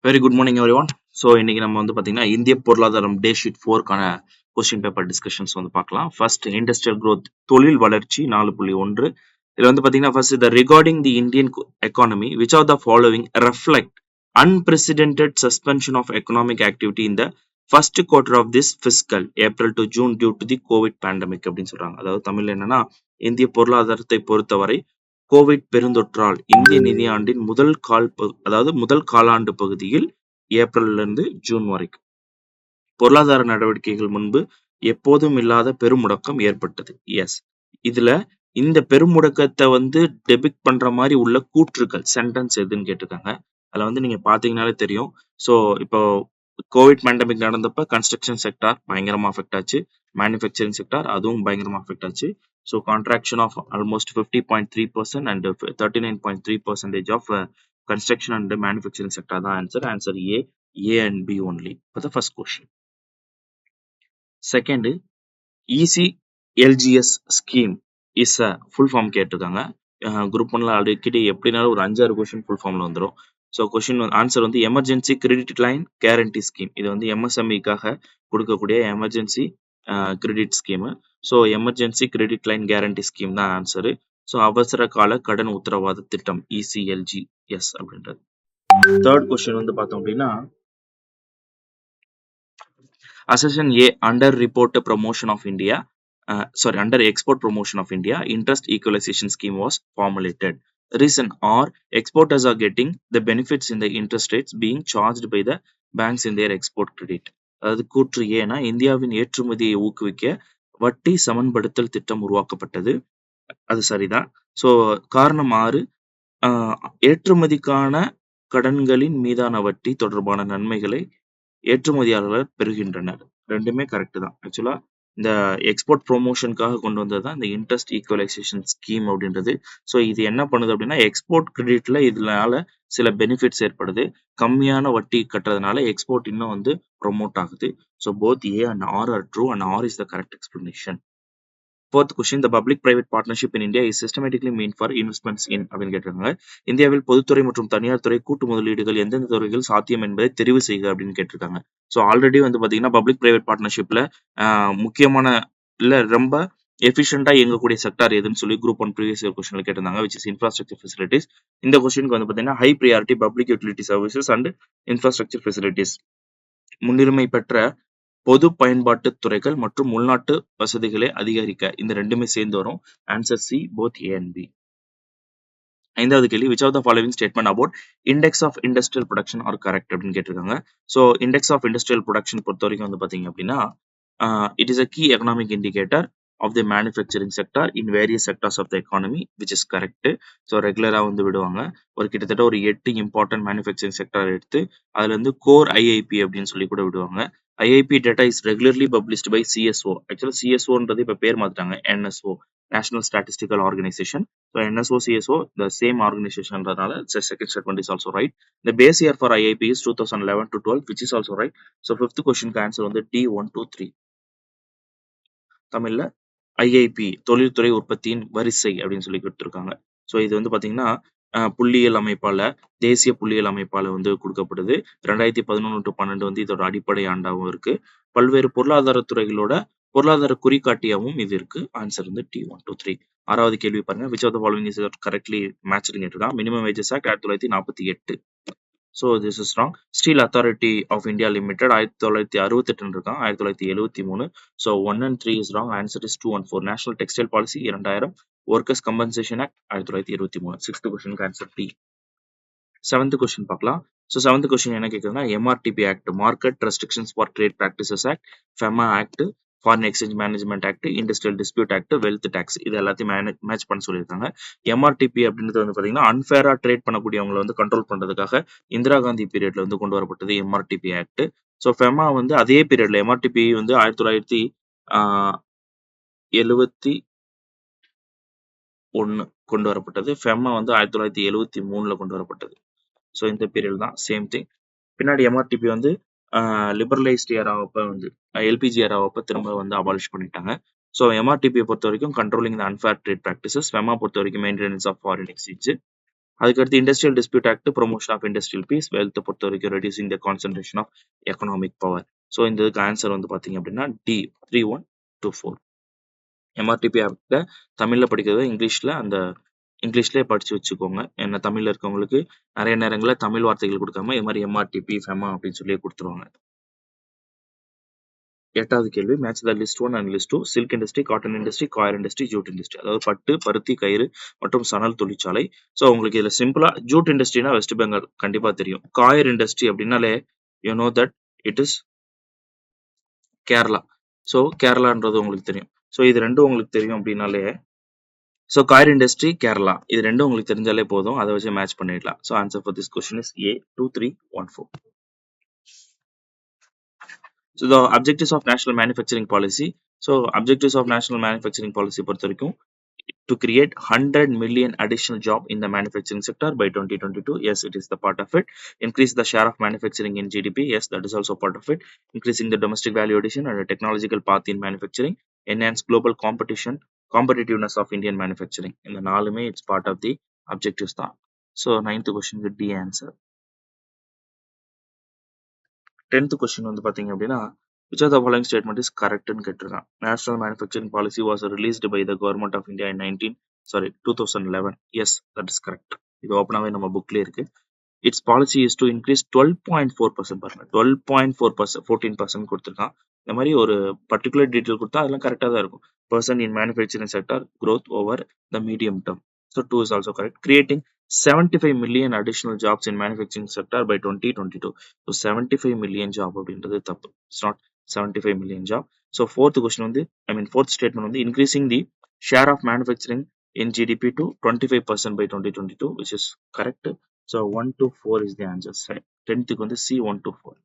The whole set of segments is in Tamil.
Very good morning every one. So இன்னைக்கு நம்ம வந்து பார்த்தீங்கன்னா இந்திய பொருளாதாரம் டே ஷீட் 4க்கான கொஸ்டின் பேப்பர் டிஸ்கஷன்ஸ் வந்து பார்க்கலாம். ஃபர்ஸ்ட் இண்டஸ்ட்ரியல் growth தொழில் வளர்ச்சி 4.1. இதில் வந்து பார்த்தீங்கன்னா first the regarding the Indian economy which are the following reflect unprecedented suspension of economic activity in the first quarter of this fiscal April to June due to the COVID pandemic அப்படின்னு சொல்றாங்க. அதாவது தமிழ்ல என்னன்னா இந்திய பொருளாதாரத்தை பொறுத்தவரை கோவிட் பெருந்தொற்றால் இந்திய நிதியாண்டின் முதல் காலாண்டு பகுதியில் ஏப்ரல்ல இருந்து ஜூன் வரைக்கும் பொருளாதார நடவடிக்கைகள் முன்பு எப்போதும் இல்லாத பெருமுடக்கம் ஏற்பட்டது. எஸ், இதுல இந்த பெருமுடக்கத்தை வந்து டெபிக்ட் பண்ற மாதிரி உள்ள கூற்றுக்கள் சென்டென்ஸ் எதுன்னு கேட்டிருக்காங்க. அதுல வந்து நீங்க பாத்தீங்கன்னாலே தெரியும். ஸோ இப்போ கோவிட் பேண்டமிக் நடந்தப்ப கன்ஸ்ட்ரக்ஷன் செக்டார் பயங்கரமா அஃபெக்ட் ஆச்சு. மேனுஃபேக்சரிங் செக்டார் அதுவும் பயங்கரமா அஃபெக்ட் ஆச்சு. So contraction of almost 50.3% and 39.3% of construction and manufacturing sector தான் answer. Answer A and B only for the first question. Second, ECLGS scheme is a full form கேட்டிருக்காங்க. குரூப் ஒன்ல அடிக்கடி எப்படினாலும் ஒரு 5-6 கொஸ்டின் ஃபுல் ஃபார்ம்ல வந்துடும். ஸோ கொஸ்டின் ஆன்சர் வந்து emergency credit line guarantee scheme. இது வந்து MSME-க்காக கொடுக்கக்கூடிய emergency credit scheme. So emergency credit line guarantee scheme தான் ஆன்சரு. ஸோ அவசர கால கடன் உத்தரவாத திட்டம் ECLGS அப்படின்றது. தேர்ட் கொஸ்டின் வந்து பார்த்தோம் அப்படின்னா Accession A under export promotion of India, interest equalization scheme was formulated. Reason R, exporters are getting the benefits in the interest rates being charged by the banks in their export credit. அதாவது கூற்று ஏன்னா இந்தியாவின் ஏற்றுமதியை ஊக்குவிக்க வட்டி சமன்படுத்தல் திட்டம் உருவாக்கப்பட்டது. அது சரிதான். ஸோ காரணம் 6, ஏற்றுமதிக்கான கடன்களின் மீதான வட்டி தொடர்பான நன்மைகளை ஏற்றுமதியாளர்கள் பெறுகின்றனர். ரெண்டுமே கரெக்ட் தான். ஆக்சுவலா இந்த எக்ஸ்போர்ட் ப்ரொமோஷனுக்காக கொண்டு வந்தது தான் இந்த இன்ட்ரெஸ்ட் ஈக்குவலைசேஷன் ஸ்கீம் அப்படின்றது. ஸோ இது என்ன பண்ணுது அப்படின்னா எக்ஸ்போர்ட் கிரெடிட்ல இதனால சில பெனிஃபிட்ஸ் ஏற்படுது. கம்மியான வட்டி கட்டுறதுனால எக்ஸ்போர்ட் இன்னும் வந்து ப்ரொமோட் ஆகுது. So both A and R R true and R is the correct explanation. Fourth question, the public private partnership in India is systematically mean for investments in அப்படின்னு கேட்டிருக்காங்க. இந்தியாவில் பொதுத்துறை மற்றும் தனியார் துறை கூட்டு முதலீடுகள் எந்தெந்த துறைகள் சாத்தியம் என்பதை தெரிவு செய்க அப்படின்னு கேட்டிருக்காங்க. ஸோ ஆல்ரெடி வந்து பார்த்தீங்கன்னா பப்ளிக் பிரைவேட் பார்ட்னர்ஷிப்ல முக்கியமான ரொம்ப எஃபிஷியண்டா இயங்கக்கூடிய செக்டார் எதுன்னு சொல்லி குரூப் ஒன் ப்ரீவியஸ் இயர் கொஸ்டின்ல கேட்டிருந்தாங்க, விச் இஸ் இன்ஃப்ராஸ்ட்ரக்சர் ஃபெசிலிட்டிஸ். இந்த கொஸ்டினுக்கு வந்து பார்த்தீங்கன்னா high priority public utility services and infrastructure facilities, முன்னுரிமை பெற்ற பொது பயன்பாட்டு துறைகள் மற்றும் உள்நாட்டு வசதிகளை அதிகரிக்க, இந்த ரெண்டுமே சேர்ந்து வரும். Answer C, both A and B. ஐந்தாவது கேள்வி, which of the following statement about index of industrial production are correct அப்படின்னு கேட்டிருக்காங்க. So index of industrial production பொறுத்த வரைக்கும் வந்து பார்த்தீங்க அப்படின்னா it is a key economic indicator of the manufacturing sector in various sectors of the economy, which is correct. So ரெகுலராக வந்து விடுவாங்க. கிட்டத்தட்ட ஒரு 8 இம்பார்ட்டன்ட் மேனுஃபேக்சரிங் செக்டார் எடுத்து அதுல இருந்து கோர் ஐஐபி அப்படின்னு சொல்லி கூட விடுவாங்க. IIP data is regularly published by CSO. Actually CSO-ன்றது இப்ப பேர் மாத்திட்டாங்க, NSO, National Statistical Organization. So NSO, CSO, the same organization-ன்றதுனால second statement is also right. The base year for IIP is 2011 to 12, which is also right. So fifth question answer வந்து D123. தமிழ்ல IIP தொழில்துறை உற்பத்தியின் வரிசை அப்படின்னு சொல்லி கொடுத்திருக்காங்க. ஸோ இது வந்து பாத்தீங்கன்னா புள்ளியியல் அமைப்பால, தேசிய புள்ளியியல் அமைப்பால வந்து கொடுக்கப்படுது. 2011 to 12 வந்து இதோட அடிப்படை ஆண்டாவும் இருக்கு. பல்வேறு பொருளாதார துறைகளோட பொருளாதார குறிகாட்டியாவும் இது இருக்கு. ஆன்சர் வந்து D123. ஆறாவது கேள்வி பாருங்க, which of the following is correctly matched கேட்டிருக்கான். Minimum wages act 1948. So this is wrong. Steel Authority of India Limited 1968 இருக்கான், 1973. So 1 and 3 is wrong. Answer is 2 and 4. National Textile Policy 2000. Workers compensation act 1923. Sixth கொஸ்டினுக்கு ஆன்சர் டி. செவன்த் கொஸ்டின் பார்க்கலாம். ஸோ செவன்த் கொஸ்டின் என்ன கேட்குதுன்னா MRTP act, market restrictions for trade practices act, FEMA act, foreign exchange management act, industrial dispute act, wealth tax, இது எல்லாத்தையும் மேட்ச் பண்ண சொல்லியிருக்காங்க. MRTP அப்படின்றது வந்து பார்த்தீங்கன்னா அன்ஃபேரா ட்ரேட் பண்ணக்கூடியவங்களை வந்து கண்ட்ரோல் பண்றதுக்காக இந்திரா காந்தி பீரியட்ல வந்து கொண்டு வரப்பட்டது MRTP ஆக்ட். ஸோ ஃபெமா வந்து அதே பீரியட்ல MRTP வந்து 1971 கொண்டு வரப்பட்டது. ஃபெமா வந்து 1973 கொண்டு வரப்பட்டது. ஸோ இந்த பீரியட் தான் சேம் திங். பின்னாடி MRTP வந்து லிபரலைஸ்ட் ஏராவப்ப வந்து LPG ஏராவப்ப திரும்ப வந்து அபாலிஷ் பண்ணிட்டாங்க. ஸோ MRTP பொறுத்த வரைக்கும் controlling the unfair trade practices, FEMA பொறுத்த வரைக்கும் மெயின்டெனன்ஸ் ஆஃப் ஃபாரின் எக்ஸ்சேஞ்ச். அதுக்கடுத்து industrial dispute act promotion of industrial peace wealth பொறுத்த வரைக்கும் reducing the concentration of economic power. So இந்த இதுக்கு ஆன்சர் வந்து பார்த்தீங்க அப்படின்னா டி 3124. எம்ஆர்டிபி ஆக்ட தமிழில் படிக்கிறது இங்கிலீஷ்லேயே படிச்சு வச்சுக்கோங்க. ஏன்னா தமிழில் இருக்கவங்களுக்கு நிறைய நேரங்களில் தமிழ் வார்த்தைகள் கொடுக்காம இது மாதிரி எம்ஆர்டிபி ஃபெமா அப்படின்னு சொல்லி கொடுத்துருவாங்க. 8வது கேள்வி match the list 1 and list 2. Silk industry, cotton industry, coir industry, jute industry. அதாவது பட்டு, பருத்தி, கயிறு மற்றும் சணல் தொழிற்சாலை. ஸோ உங்களுக்கு இதுல சிம்பிளா ஜூட் இண்டஸ்ட்ரினா வெஸ்ட் பெங்கால் கண்டிப்பா தெரியும். காயர் இண்டஸ்ட்ரி அப்படின்னாலே you know that it is Kerala. So கேரளான்றது உங்களுக்கு தெரியும். ஸோ இது ரெண்டும் உங்களுக்கு தெரியும் அப்படின்னாலே ஸோ காயர் இண்டஸ்ட்ரி கேரளா இது ரெண்டும் உங்களுக்கு தெரிஞ்சாலே போதும். அதை வச்சு மேட்ச் பண்ணிடலாம். So answer for this question is A 2314. So the objectives of national manufacturing policy. So objectives of national manufacturing policy பொறுத்த வரைக்கும் to create 100 million additional job in the manufacturing sector by 2022. Yes, it is the part of it. Increase the share of manufacturing in GDP. Yes, that is also part of it. Increasing the domestic value addition and a technological path in manufacturing. Enhance global competitiveness of Indian manufacturing. In the nalume, it's part of the objectives. So 9th question with D answer. 10th question வந்து பாத்தீங்க அப்படின்னா which of the following statement is correct ன்னு கேட்டிருக்கான். National Manufacturing Policy was released by the Government of India in 2011. Yes, that is correct. இது ஓப்பனாவே நம்ம புக்லயே இருக்கு. Its policy is to increase 12.4% பாருங்க 12.4% 14% கொடுத்துருக்கான். இந்த மாதிரி ஒரு பர்டிகுலர் டீட்டெயில் கொடுத்தா அதெல்லாம் கரெக்டாக தான் இருக்கும். Percent in manufacturing sector growth over the medium term. So 2 is also correct. Creating 75 million additional jobs in manufacturing sector by 2022. So 75 million job அப்படின்றது தப்பு. It's not 75 million job. So fourth question வந்து fourth statement வந்து increasing the share of manufacturing in GDP to 25% by 2022, which is correct. So 1 to 4 is the answer. 10th க்கு வந்து C 1 to 4.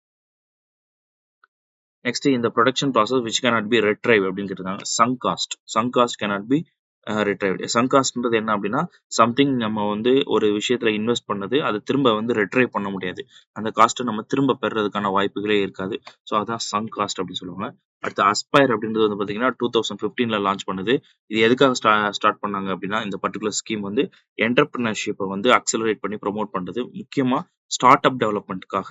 Next in the production process which cannot be retrieved அப்படின்னு கேட்டிருக்காங்க. sunk cost cannot be retrieved. sunk costன்றது என்ன அப்படின்னா சம்திங் நம்ம வந்து ஒரு விஷயத்துல இன்வெஸ்ட் பண்ணது அது திரும்ப வந்து ரெட்ரைவ் பண்ண முடியாது. அந்த காஸ்ட்டை நம்ம திரும்ப பெறதுக்கான வாய்ப்புகளே இருக்காது. ஸோ அதான் sunk cost அப்படின்னு சொல்லுவாங்க. அடுத்து அஸ்பயர் அப்படின்றது வந்து பார்த்தீங்கன்னா 2015ல லான்ச் பண்ணுது. இது எதுக்காக ஸ்டார்ட் பண்ணாங்க அப்படின்னா இந்த பர்டிகுலர் ஸ்கீம் வந்து என்டர்பிரினர்ஷிப்பை வந்து அக்சலரேட் பண்ணி ப்ரொமோட் பண்றது முக்கியமா ஸ்டார்ட் அப் டெவலப்மெண்ட்டுக்காக.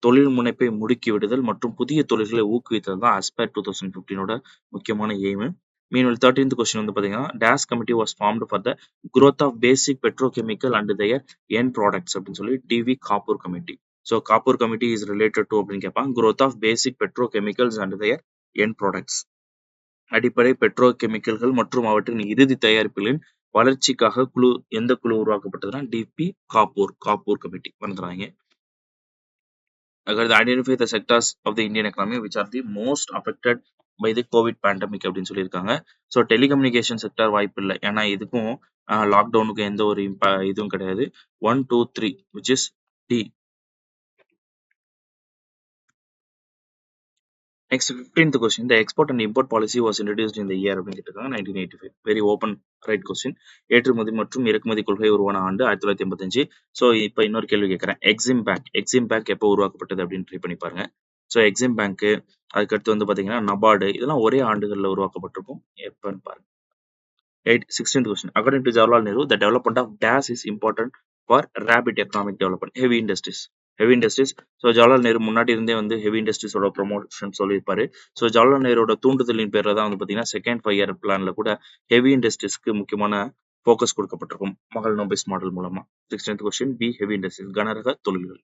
தொழில் முனைப்பை முடுக்கி விடுதல் மற்றும் புதிய தொழில்களை ஊக்குவித்தல் தான் அஸ்பயர் 2015ஓட முக்கியமான எய்ம். Meanwhile, 13th question வந்து பாத்தீங்கன்னா DAS committee was formed for the growth of basic petrochemical and their end products அப்படின்னு சொல்லி DV Kapur committee. So Kapur committee is related to அப்படின்னு கேட்பாங்க growth of basic petrochemicals and their end products. அடிப்படை பெட்ரோகெமிக்கல்கள் மற்றும் அவற்றின் இறுதி தயாரிப்புகளின் வளர்ச்சிக்காக எந்த குழு உருவாக்கப்பட்டதுன்னா DP காப்பூர் கமிட்டி மறந்துடாங்க. Identify the sectors of the Indian economy which are the most affected by the COVID pandemic அப்படின்னு சொல்லியிருக்காங்க. ஸோ டெலிகம்யூனிகேஷன் செக்டர் வாய்ப்பு இல்லை. ஏன்னா இதுக்கும் லாக்டவுனுக்கும் எந்த ஒரு இதுவும் கிடையாது. 1, 2, 3 which is D. Next 15th question. The export and import policy was introduced in the year அப்படின்னு கேட்டிருக்காங்க 1985. Very open right question. ஏற்றுமதி மற்றும் இறக்குமதி கொள்கை உருவான ஆண்டு 1985. ஸோ இப்போ இன்னொரு கேள்வி கேட்குறேன். எக்ஸிம் பேங்க் எப்போ உருவாக்கப்பட்டது அப்படின்னு ட்ரை பண்ணி பாருங்க. ஸோ எக்ஸிம் பேங்க் அதுக்கடுத்து வந்து பார்த்தீங்கன்னா நபார்டு இதெல்லாம் ஒரே ஆண்டுகளில் உருவாக்கப்பட்டிருக்கும். எப்பன்னு பாருங்க. 16th question. According to Jawaharlal Nehru, the development of DAS is important for rapid economic development. Heavy industries. So Jawaharlal Nehru முன்னாடி இருந்தே வந்து ஹெவி இண்டஸ்ட்ரீஸோட ப்ரொமோஷன் சொல்லியிருப்பாரு. ஸோ ஜவஹர்லால் நேரோட தூண்டுதலின் பேரில் தான் வந்து பார்த்தீங்கன்னா செகண்ட் 5 இயர் பிளான்ல கூட ஹெவி இண்டஸ்ட்ரீஸ்க்கு முக்கியமான ஃபோக்கஸ் கொடுக்கப்பட்டிருக்கும் மகள் நோபெஸ் மாடல் மூலமா. 16th question B heavy industries கனரக தொழில்கள்.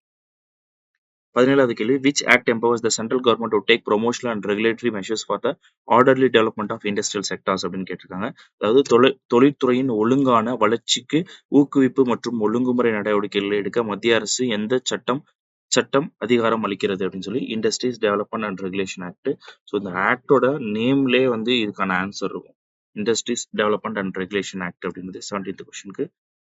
17வது கேள்வி which act empowers the central government to take promotional and regulatory measures for the orderly development of industrial sectors அப்படின்னு கேட்டிருக்காங்க. அதாவது தொழில்துறையின் ஒழுங்கான வளர்ச்சிக்கு ஊக்குவிப்பு மற்றும் ஒழுங்குமுறை நடவடிக்கைகளை எடுக்க மத்திய அரசு எந்த சட்டம் அதிகாரம் அளிக்கிறது அப்படின்னு சொல்லி industries development and regulation act. So இந்த ஆக்டோட நேம்லேயே வந்து இதுக்கான ஆன்சர் இருக்கும். Industries development and regulation act அப்படின்றது 17th கொஸ்டினுக்கு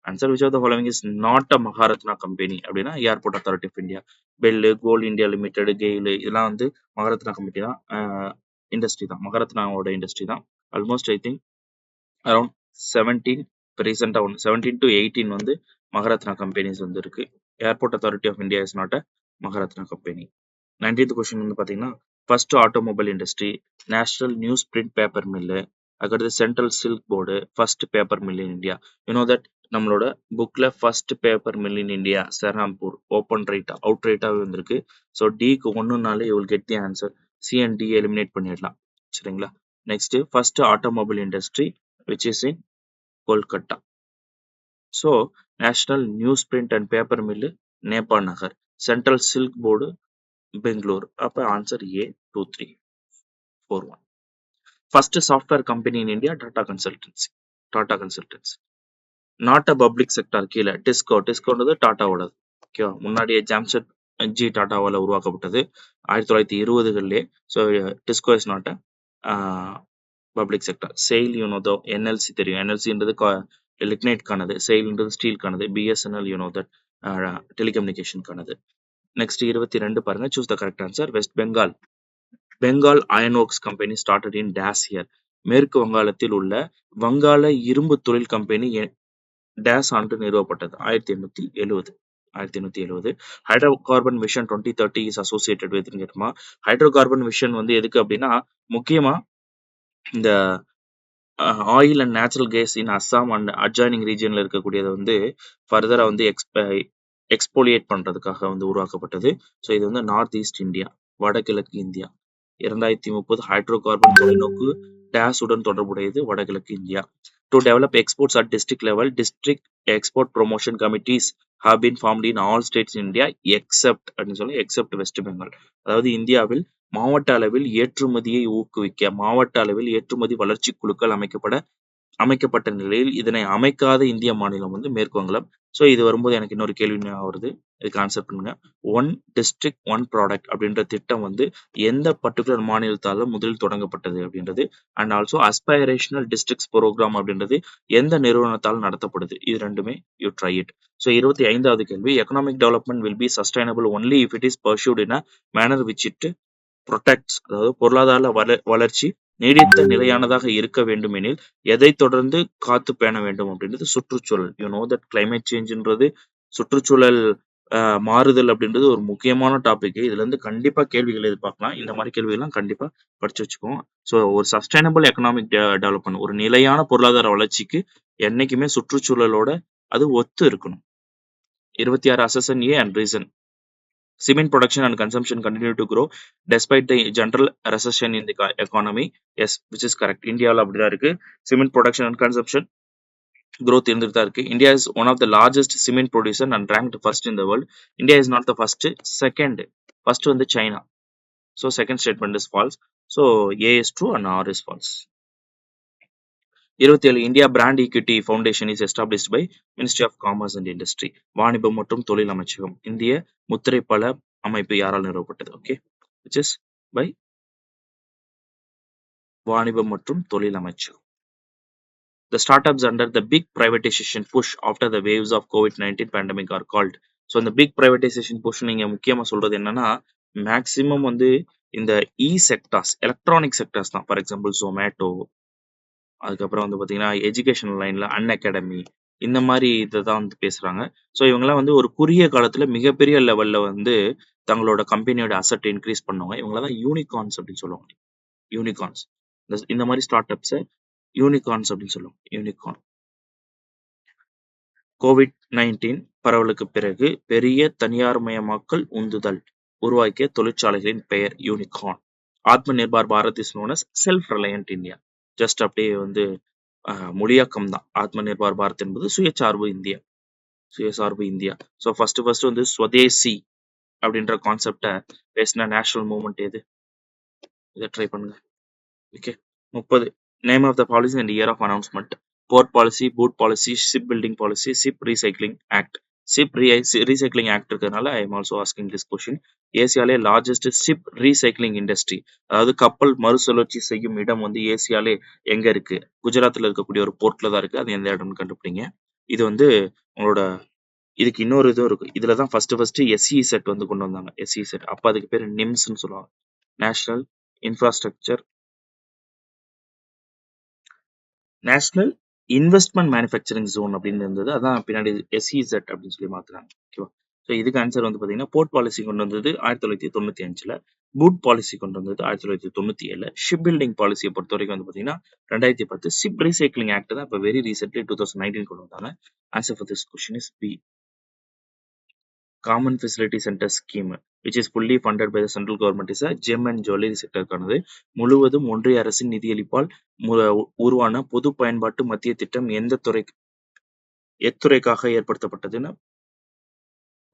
answer. which of the following is not a Maharatna company அப்படின்னா Airport Authority of India, BHEL, Coal India Limited, GAIL இதெல்லாம் வந்து மகாரத்னா கம்பெனி தான், இண்டஸ்ட்ரி தான், மகாரத்னாவோட இண்டஸ்ட்ரி தான். ஆல்மோஸ்ட் ஐ திங்க் அரௌண்ட் 17 இப்போ ரீசெண்டாக 17 to 18 வந்து மகாரத்னா கம்பெனிஸ் வந்து இருக்கு. Airport Authority of India is not a Maharatna company. 19th question வந்து பார்த்தீங்கன்னா first automobile industry, National News Print Paper Mill, அதுக்கடுத்து Central Silk Board, first paper mill in India. You know that நம்மளோட புக்ல first paper mill in India Serampore open ரைட்டா அவுட் ரைட்டாவே வந்திருக்கு. ஸோ டிக்கு 1னாலே you will get the answer. C and D eliminate பண்ணிடலாம். சரிங்களா? Next first automobile industry which is in Kolkata. So National News Print and Paper Mill Nepa Nagar. Central Silk Board Bangalore. அப்போ answer A 2341. First software company in India Tata Consultancy. Tata Consultancy not a public sector கீழே டிஸ்கோன்றது டாட்டாவோடது. ஓகேவா? முன்னாடியே ஜாம்ஷெட் ஜி டாட்டாவால் உருவாக்கப்பட்டது 1920களிலே. So TISCO is not a public sector. SAIL you know that NLC தெரியும். என்எல்சின்றது லிக்னைட்கானது, செயில்ன்றது ஸ்டீல்கானது, பிஎஸ்என்எல் யூனோ தட் டெலிகம்யூனிகேஷனுக்கானது. நெக்ஸ்ட் 22 பாருங்க. Choose the correct answer. West Bengal Bengal iron works company started in days year. மேற்கு வங்காளத்தில் உள்ள வங்காள இரும்பு தொழில் கம்பெனி டேஸ் ஆண்டு நிறுவப்பட்டது. 1870. Hydro carbon vision 2030 is associated with கேட்டுமா. ஹைட்ரோ கார்பன் விஷன் வந்து எதுக்கு அப்படின்னா, முக்கியமா இந்த oil and natural gas in Assam and adjoining ரீஜியன்ல இருக்கக்கூடியதை வந்து ஃபர்தரா வந்து எக்ஸ்போலியேட் பண்றதுக்காக வந்து உருவாக்கப்பட்டது. ஸோ இது வந்து நார்த் ஈஸ்ட் இந்தியா, வடகிழக்கு இந்தியா. 2030 ஹைட்ரோ கார்பன் தொலைநோக்கு டேஸ் உடன் தொடர்புடையது வடகிழக்கு India. To develop exports at district level, district export promotion committees have been formed in all states in India except அப்படின்னு சொல்லி எக்ஸப்ட் வெஸ்ட் பெங்கால். அதாவது இந்தியாவில் மாவட்ட அளவில் ஏற்றுமதியை ஊக்குவிக்க மாவட்ட அளவில் ஏற்றுமதி வளர்ச்சி குழுக்கள் அமைக்கப்பட்ட நிலையில் இதனை அமைக்காத இந்திய மாநிலம் வந்து மேற்கு வங்காளம். ஸோ இது வரும்போது எனக்கு இன்னொரு கேள்வி ஞாபகம் வருது. இதுக்கு ஆன்சர் பண்ணுங்க. ஒன் டிஸ்ட்ரிக்ட் ஒன் ப்ராடக்ட் அப்படின்ற திட்டம் வந்து எந்த பர்டிகுலர் மாநிலத்தால முதலில் தொடங்கப்பட்டது அப்படின்றது, அண்ட் ஆல்சோ அஸ்பைரேஷனல் டிஸ்ட்ரிக்ட்ஸ் ப்ரோக்ராம் அப்படின்றது எந்த நிறுவனத்தால் நடத்தப்படுது. இது ரெண்டுமே யூ ட்ரை இட். ஸோ 25வது கேள்வி. Economic development will be sustainable only if it is pursuit in a manor which it protects. அதாவது பொருளாதார வளர்ச்சி நீடித்த நிலையானதாக இருக்க வேண்டுமெனில் எதை தொடர்ந்து காத்து பேண வேண்டும் அப்படின்றது சுற்றுச்சூழல். யூ நோ தட் கிளைமேட் சேஞ்சுன்றது சுற்றுச்சூழல் மாறுதல் அப்படின்றது ஒரு முக்கியமான டாபிக். இதுல இருந்து கண்டிப்பா கேள்விகள் எதிர்பார்க்கலாம். இந்த மாதிரி கேள்விகள்லாம் கண்டிப்பா படிச்சு வச்சுக்கோங்க. ஸோ ஒரு சஸ்டைனபிள் எக்கனாமிக் டெவலப்மெண்ட், ஒரு நிலையான பொருளாதார வளர்ச்சிக்கு என்னைக்குமே சுற்றுச்சூழலோட அது ஒத்து இருக்கணும். 26 assertion A and reason. Cement production and consumption continue to grow despite the general recession in the economy. Yes, which is correct. இந்தியாவில் அப்படிதான் இருக்கு. Cement production and consumption growth இருந்துட்டு தான் இருக்கு. India is one of the largest cement producer and ranked first in the world. India is not the first, second. First வந்து China. So second statement is false. So A is true and R is false. 27 India brand equity foundation is established by ministry of commerce and industry. வாணிபம் மற்றும் தொழில் அமைச்சகம். இந்திய முத்திரைப்பல அமைப்பு யாரால் நிறுவப்பட்டது? ஓகே, விச் இஸ் பை வாணிபம் மற்றும் தொழில் அமைச்சகம். The startups under the big privatization push after the waves of COVID-19 pandemic are called. So இந்த பிக் privatization push நீங்க முக்கியமா சொல்றது என்னன்னா, மேக்சிமம் வந்து இந்த செக்டார்ஸ், எலக்ட்ரானிக் செக்டார்ஸ் தான். ஃபார் எக்ஸாம்பிள் ஜொமேட்டோ, அதுக்கப்புறம் வந்து பார்த்தீங்கன்னா எஜுகேஷனல் லைனில் அன்அகாடமி, இந்த மாதிரி இதை தான் வந்து பேசுகிறாங்க. ஸோ இவங்கெல்லாம் வந்து ஒரு குறுகிய காலத்தில் மிகப்பெரிய லெவலில் வந்து தங்களோட கம்பெனியோட அசட் இன்க்ரீஸ் பண்ணுவாங்க. இவங்கள தான் யூனிகார்ன்ஸ் அப்படின்னு சொல்லுவாங்க. யூனிகார்ன்ஸ் இந்த மாதிரி ஸ்டார்ட் அப்ஸை யூனிகார்ன்ஸ் அப்படின்னு சொல்லுவாங்க. யூனிகார்ன். COVID-19 பரவலுக்கு பிறகு பெரிய தனியார்மயமாக்கல் உந்துதல் உருவாக்கிய தொழிற்சாலைகளின் பெயர் unicorn. Atma Nirbhar Bharat is known as self reliant India. Just அப்படியே வந்து மொழியாக்கம் தான். ஆத்ம நிர்பார் பாரத் என்பது சுயசார்பு இந்தியா. சுயசார்பு இந்தியா. ஸோ ஃபர்ஸ்ட் வந்து ஸ்வதேசி அப்படின்ற கான்செப்டை பேசின நேஷனல் மூவ்மெண்ட் எது? இதை ட்ரை பண்ணுங்க. Okay. 30 name of the policy and year of announcement. Port policy, food policy, ship building policy, ship recycling act. Ship recycling act இருக்கிறதுனால I am also asking this question. ஏசியாலே லார்ஜஸ்ட் ஷிப் ரீசைக்ளிங் இண்டஸ்ட்ரி, அதாவது கப்பல் மறுசுழற்சி செய்யும் இடம் வந்து ஏசியாலே எங்க இருக்கு? குஜராத்ல இருக்கக்கூடிய ஒரு போர்ட்ல தான் இருக்கு. அது எந்த இடம்னு கண்டுபிடிங்க. இது வந்து உங்களோட இதுக்கு இன்னொரு இதுவும் இருக்கு. இதுல தான் ஃபர்ஸ்ட் எஸ்இ செட் வந்து கொண்டு வந்தாங்க. எஸ்இ செட் அப்ப அதுக்கு பேர் நிம்ஸ்ன்னு சொல்லுவாங்க. நேஷனல் இன்வெஸ்ட்மெண்ட் மேனுஃபேக்சரிங் ஜோன் அப்படின்னு இருந்தது. அதான் பின்னாடி எஸ்இசெட் அப்படின்னு சொல்லி மாத்துறாங்க. ஓகேவா? ஸோ இதுக்கு ஆன்சர் வந்து பார்த்தீங்கன்னா போர்ட் பாலிசி கொண்டு வந்தது 1995. பூட் பாலிசி கொண்டு வந்தது 1997. ஷிப் பில்டிங் பாலிசியை பொறுத்த வரைக்கும் வந்து பார்த்தீங்கன்னா 2010. ஷிப் ரீசைக்ளிங் ஆக்ட் தான் இப்போ வெரி ரீசென்ட்லி 2019 கொண்டு வந்தாங்க. Answer for this question is B. Common facility centre scheme which is fully funded by the central government is a gem and jewelry செக்டருக்கானது. முழுவதும் ஒன்றிய அரசின் நிதியளிப்பால் உருவான பொது பயன்பாட்டு மத்திய திட்டம் எத்துறைக்காக ஏற்படுத்தப்பட்டதுன்னா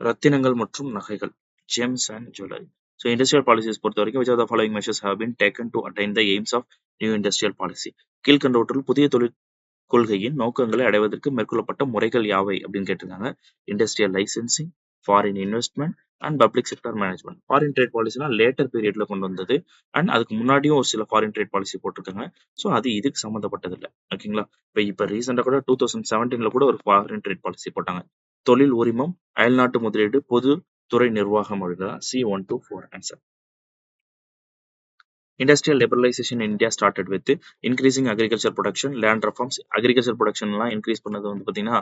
ரத்தினங்கள் மற்றும் நகைகள், gems and jewelry. So industrial policies பொறுத்த வரைக்கும் which of the following measures have been taken to attain the aims of new industrial policy? கீழ்கண்டவற்றுள் புதிய தொழில் கொள்கையின் நோக்கங்களை அடைவதற்கு மேற்கொள்ளப்பட்ட முறைகள் யாவை அப்படின்னு கேட்டிருக்காங்க. Industrial licensing, foreign investment and public sector management. Foreign trade பாலிசினா லேட்டர் பீரியட்ல கொண்டு வந்தது. அண்ட் அதுக்கு முன்னாடியும் ஒரு சில ஃபாரின் ட்ரேட் பாலிசி போட்டிருக்காங்க. ஸோ அது இதுக்கு சம்மந்தப்பட்டது இல்லை. ஓகேங்களா? இப்போ ரீசெண்டாக கூட 2017 கூட ஒரு ஃபாரின் ட்ரேட் பாலிசி போட்டாங்க. தொழில் உரிமம், அயல்நாட்டு முதலீடு, பொது துறை நிர்வாகம் எழுதலாம். C124 answer. Industrial liberalization in India started with increasing agriculture production, land reforms. Agriculture production எல்லாம் increase பண்ணது வந்து பார்த்தீங்கன்னா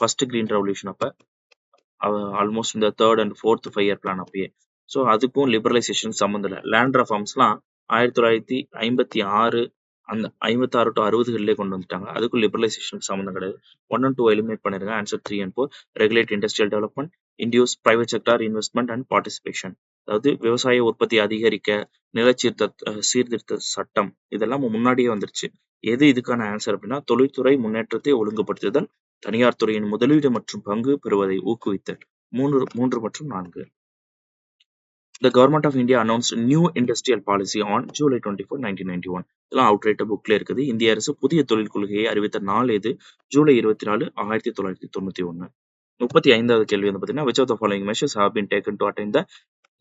ஃபர்ஸ்ட் கிரீன் ரெவல்யூஷன் அப்போ ஆல்மோஸ்ட் இந்த 3rd and 4th 5-year plan அப்பயே. ஸோ அதுக்கும் லிபரலைசேஷன் சம்மந்தம் இல்லை. லேண்ட் ரெஃபார்ம்ஸ்லாம் 1956 அந்த 56 to 60களிலே கொண்டு வந்துட்டாங்க. அதுக்கும் லிபரலைசேஷனுக்கு சம்மந்தம் கிடையாது. 1 and 2 எலிமினேட் பண்ணிருங்க. Answer 3 and 4. Regulate industrial development, induce private sector investment and participation. அதாவது விவசாய உற்பத்தி அதிகரிக்க சீர்திருத்த சட்டம் இதெல்லாம் முன்னாடியே வந்துருச்சு. எது இதுக்கான ஆன்சர் அப்படின்னா தொழில்துறை முன்னேற்றத்தை ஒழுங்குபடுத்துதல், தனியார் துறையின் முதலீடு மற்றும் பங்கு பெறுவதை ஊக்குவித்தல். 3 மற்றும் 4. The Government of India announced new industrial policy on July 24, 1991. இதெல்லாம் அவுட்ரைட்டா புக்ல இருக்குது. இந்திய அரசு புதிய தொழில் கொள்கையை அறிவித்த நாள் எது? ஜூலை 24, 1991. 35வது கேள்வி வந்து பார்த்தீங்கன்னா which of the following measures have been taken to attain the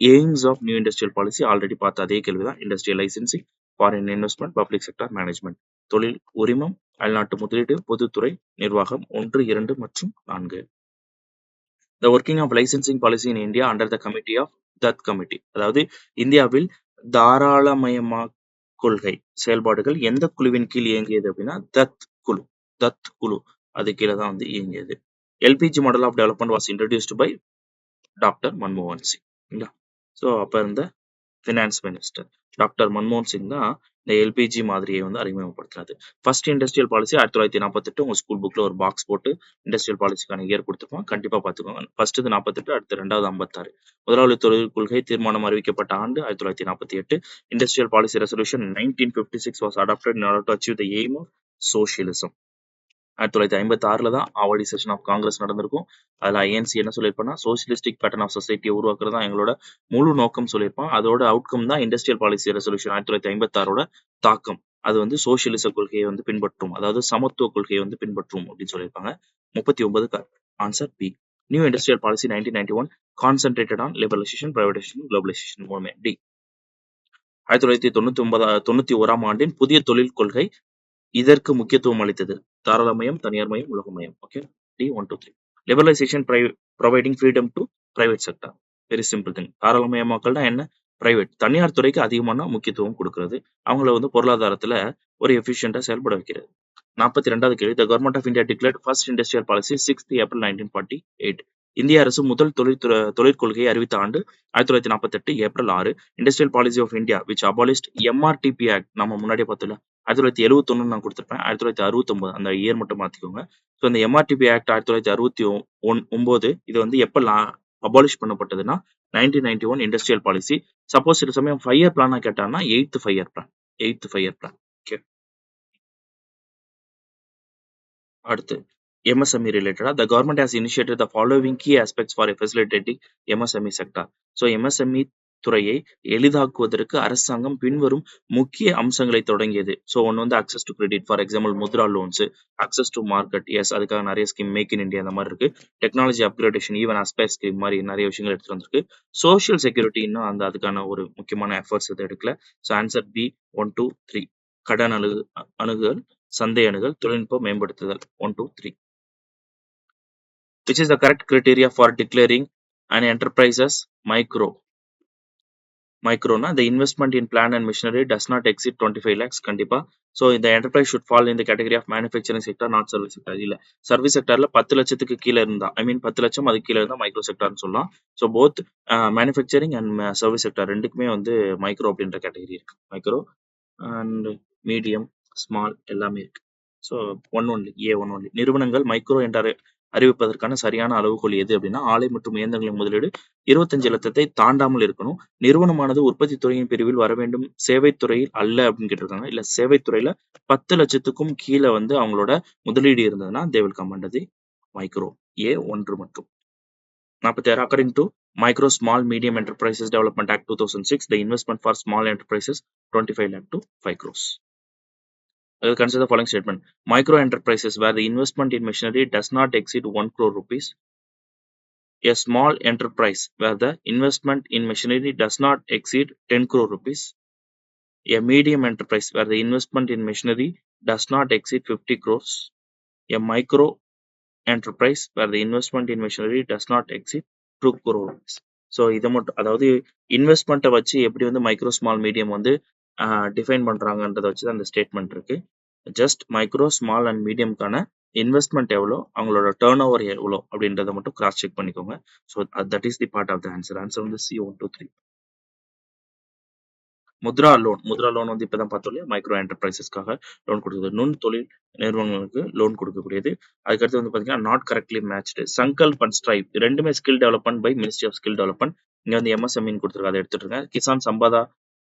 aims of new industrial policy? Already பார்த்த அதே கேள்விதான். Industrial licensing, foreign investment, public sector management. தொழில் உரிமம், அயல்நாட்டு முதலீடு, பொதுத்துறை நிர்வாகம். 1, 2 மற்றும் 4. The working of licensing policy in India under the committee of Dutt committee. அதாவது இந்தியாவில் தாராளமயமா கொள்கை செயல்பாடுகள் எந்த குழுவின் கீழ் இயங்கியது அப்படின்னா தத் குழு அது கீழே தான் வந்து இயங்கியது. LPG model of development was introduced by doctor மன்மோகன் சிங். ஸோ அப்போ இருந்த ஃபினான்ஸ் மினிஸ்டர் டாக்டர் மன்மோகன் சிங் தான் இந்த எல்பிஜி மாதிரியை வந்து அறிமுகப்படுத்துறாரு. First industrial policy 1948. உங்க ஸ்கூல் புக்ல ஒரு பாக்ஸ் போட்டு இண்டஸ்ட்ரியல் பாலிசிக்கான இயர் கொடுத்துருப்போம். கண்டிப்பா பார்த்துக்கோங்க. ஃபர்ஸ்ட் 48, அடுத்து 2வது 56. முதலாவது தொழில் கொள்கை தீர்மானம் அறிவிக்கப்பட்ட ஆண்டு 1948. Industrial policy resolution 1956 was adopted in order to achieve the aim of socialism. 1956 தான் ஆவடி செஷன் ஆஃப் காங்கிரஸ் நடந்திருக்கும். அதுல ஐஎன்சி என்ன சொல்லியிருப்பான்னா சோசியலிஸ்டிக் பேட்டர்ன் ஆஃப் சொசைட்டியை உருவாக்குறது தான் எங்களோட முழு நோக்கம் சொல்லியிருப்பான். அதோட அவுட்கம் தான் இண்டஸ்ட்ரியல் பாலிசி ரெசல்யூஷன் 1956 தாக்கம். அது வந்து சோசியலிச கொள்கையை வந்து பின்பற்றும், அதாவது சமத்துவ கொள்கையை வந்து பின்பற்றும் அப்படின்னு சொல்லியிருப்பாங்க. 39 answer B. New industrial policy 1991 concentrated on liberalisation, privatisation, globalisation மூலமே. டி. 1991 ஆண்டின் புதிய தொழில் கொள்கை இதற்கு முக்கியத்துவம் அளித்தது. தாராளமயம், தனியார் மயம், உலகமயம். Okay. D 1, 2, 3. Liberalisation providing freedom to private sector. Very simple thing. தாராளமயமாக்கல்னா என்ன? பிரைவேட் தனியார் துறைக்கு அதிகமான முக்கியத்துவம் கொடுக்கிறது. அவங்கள வந்து பொருளாதாரத்துல ஒரு எஃபிஷியண்டா செயல்பட வைக்கிறது. 42வது கேள்வி. The government of India declared first industrial policy 6th April 1948. இந்திய அரசு முதல் தொழிற்கொள்கையை அறிவித்த ஆண்டு 1948 April 6. Industrial policy of India which abolished MRTP act நம்ம முன்னாடியே பார்த்தோம்ல 1971 நான் கொடுத்துருப்பேன். 1969 அந்த இயர் மட்டும் மாத்திக்கோங்க. ஸோ இந்த எம்ஆர்டிபி ஆக்ட் 1969 இது வந்து எப்ப அபாலிஷ் பண்ணப்பட்டதுன்னா 1991 இண்டஸ்ட்ரியல் பாலிசி. சப்போஸ் சில சமயம் 5-year பிளானா கேட்டாங்கன்னா 8th 5-year பிளான். ஓகே. அடுத்து MSME ரிலேட்டடா the government has initiated the following key aspects for facilitating MSME sector. So MSME துறையை எளிதாக்குவதற்கு அரசாங்கம் பின்வரும் முக்கிய அம்சங்களை தொடங்கியது. ஸோ ஒன்று வந்து access to credit, for example Mudra loans, access to market, yes அதுக்காக நிறைய ஸ்கீம், மேக் இன் இந்தியா அந்த மாதிரி இருக்கு. Technology upgradation, even ASPIRE scheme மாதிரி நிறைய விஷயங்கள் எடுத்துட்டு வந்திருக்கு. சோஷியல் செக்யூரிட்டி இன்னும் அதுக்கான ஒரு முக்கியமான எஃபர்ட்ஸ் எதுவும் எடுக்கல. So answer B 1, 2, 3. கடன் அணுகுதல், சந்தை அணுகல், தொழில்நுட்ப மேம்படுத்துதல். 1, 2, 3. Which is the correct criteria for declaring an enterprise as micro? மைக்ரோனா the investment in plant and machinery does not exceed 25 lakhs கண்டிப்பா. ஸோ இந்த enterprise should fall in the category of manufacturing sector, not service sector. இல்ல சர்வீஸ் செக்டர்ல 10 லட்சத்துக்கு கீழே இருந்தா ஐ மீன் 10 லட்சம் அதுக்கு கீழே இருந்தா மைக்ரோ செக்டர்னு சொல்லலாம். So both manufacturing and service sector ரெண்டுக்குமே வந்து மைக்ரோ அப்படின்ற கேட்டகரி இருக்கு. மைக்ரோ அண்ட் மீடியம் ஸ்மால் எல்லாமே இருக்கு. ஸோ ஒன் ஒன்லி நிறுவனங்கள் மைக்ரோ என்ற அறிவிப்பதற்கான சரியான அளவுகோல் எது அப்படின்னா ஆலை மற்றும் இயந்திரங்களின் முதலீடு 25 லட்சத்தை தாண்டாமல் இருக்கணும். நிறுவனமானது உற்பத்தி துறையின் பிரிவில் வர வேண்டும், சேவைத் துறையில் அல்ல அப்படின்னு கேட்டிருக்காங்க. இல்ல சேவைத் துறையில 10 லட்சத்துக்கும் கீழே வந்து அவங்களோட முதலீடு இருந்ததுன்னா they will come under the micro. ஒன்று மட்டும். 46 according to Micro Small Medium Enterprises Development Act 2006, the investment for small enterprises 25 lakh to 5 crores. Consider the following statement. Micro enterprises where the investment in machinery does not exceed 1 crore rupees. A small enterprise where the investment in machinery does not exceed 10 crore rupees. A medium enterprise where the investment in machinery does not exceed 50 crores. A micro enterprise where the investment in machinery does not exceed 2 crore rupees. So இதை மட்டும் அதாவது இன்வெஸ்ட்மெண்ட்டை வச்சு எப்படி வந்து மைக்ரோ ஸ்மால் மீடியம் வந்து டிஃபைன் பண்ணுறாங்கன்றதை வச்சு தான் அந்த ஸ்டேட்மெண்ட் இருக்கு. ஜஸ்ட் மைக்ரோ ஸ்மால் அண்ட் மீடியம்கான இன்வெஸ்ட்மெண்ட் எவ்வளோ, அவங்களோட டேர்ன் ஓவர் எவ்வளோ அப்படின்றத மட்டும் கிராஸ் செக் பண்ணிக்கோங்க. So that is the part of the answer. Answer வந்து C1 2 3. முத்ரா லோன் வந்து இப்பதான் பார்த்தோம் இல்லையா, மைக்ரோ என்டர்பிரைசஸ்க்காக லோன் கொடுக்குது. நுண் தொழில் நிறுவனங்களுக்கு லோன் கொடுக்கக்கூடியது. அதுக்கடுத்து வந்து பார்த்தீங்கன்னா not correctly matched. Sankalp and STRIVE ரெண்டுமே skill development by ministry of skill development. இங்க வந்து MSMEன்னு கொடுத்துருக்காங்க, அதை எடுத்துட்டு இருக்கேன். கிசான் சம்பாதா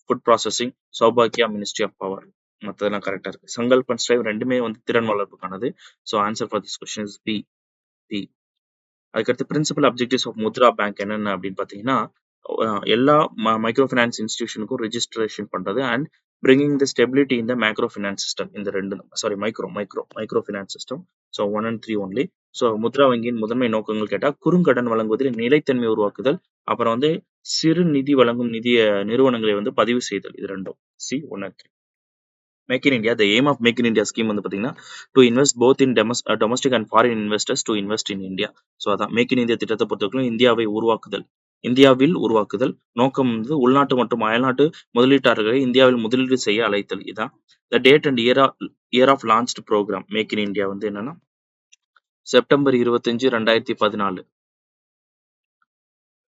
ஃபுட் ப்ராசஸிங், சௌபாக்கியா மினிஸ்ட்ரி ஆஃப் பவர். மற்றதெல்லாம் கரெக்டாக இருக்கு. சங்கல்ப் அண்ட் ஸ்ட்ரைப் ரெண்டுமே வந்து திறன் வளர்ப்புக்கானது. So answer for this question is B. அதுக்கடுத்து principal objectives of Mudra bank என்னென்ன அப்படின்னு பார்த்தீங்கன்னா எல்லா மைக்ரோ ஃபினான்ஸ் இன்ஸ்டிடியூஷனுக்கும் ரெஜிஸ்ட்ரேஷன் பண்றது அண்ட் பிரிங்கிங் த ஸ்டெபிலிட்டி இந்த மேக்ரோ ஃபினான்ஸ் சிஸ்டம். இந்த ரெண்டு micro finance system. So 1 and 3 only. So Mudra வங்கியின் முதன்மை நோக்கங்கள் கேட்டா குறுங்கடன் வழங்குவதில் நிலைத்தன்மை உருவாக்குதல், அப்புறம் வந்து சிறு நிதி வழங்கும் நிதிய நிறுவனங்களை வந்து பதிவு செய்தல். இது ரெண்டும் C1 and 3. Make in India. The aim of make in India scheme வந்து பார்த்தீங்கன்னா to invest both in domestic and foreign investors to invest in India. So அதான் மேக் இன் இந்தியா திட்டத்தை பொறுத்தவரைக்கும் இந்தியாவில் உருவாக்குதல். நோக்கம் வந்து உள்நாட்டு மற்றும் அயல்நாட்டு முதலீட்டாளர்களை இந்தியாவில் முதலீடு செய்ய அழைத்தல். இதான் the date and year of launched programme make in India வந்து என்னன்னா September 25, 2014.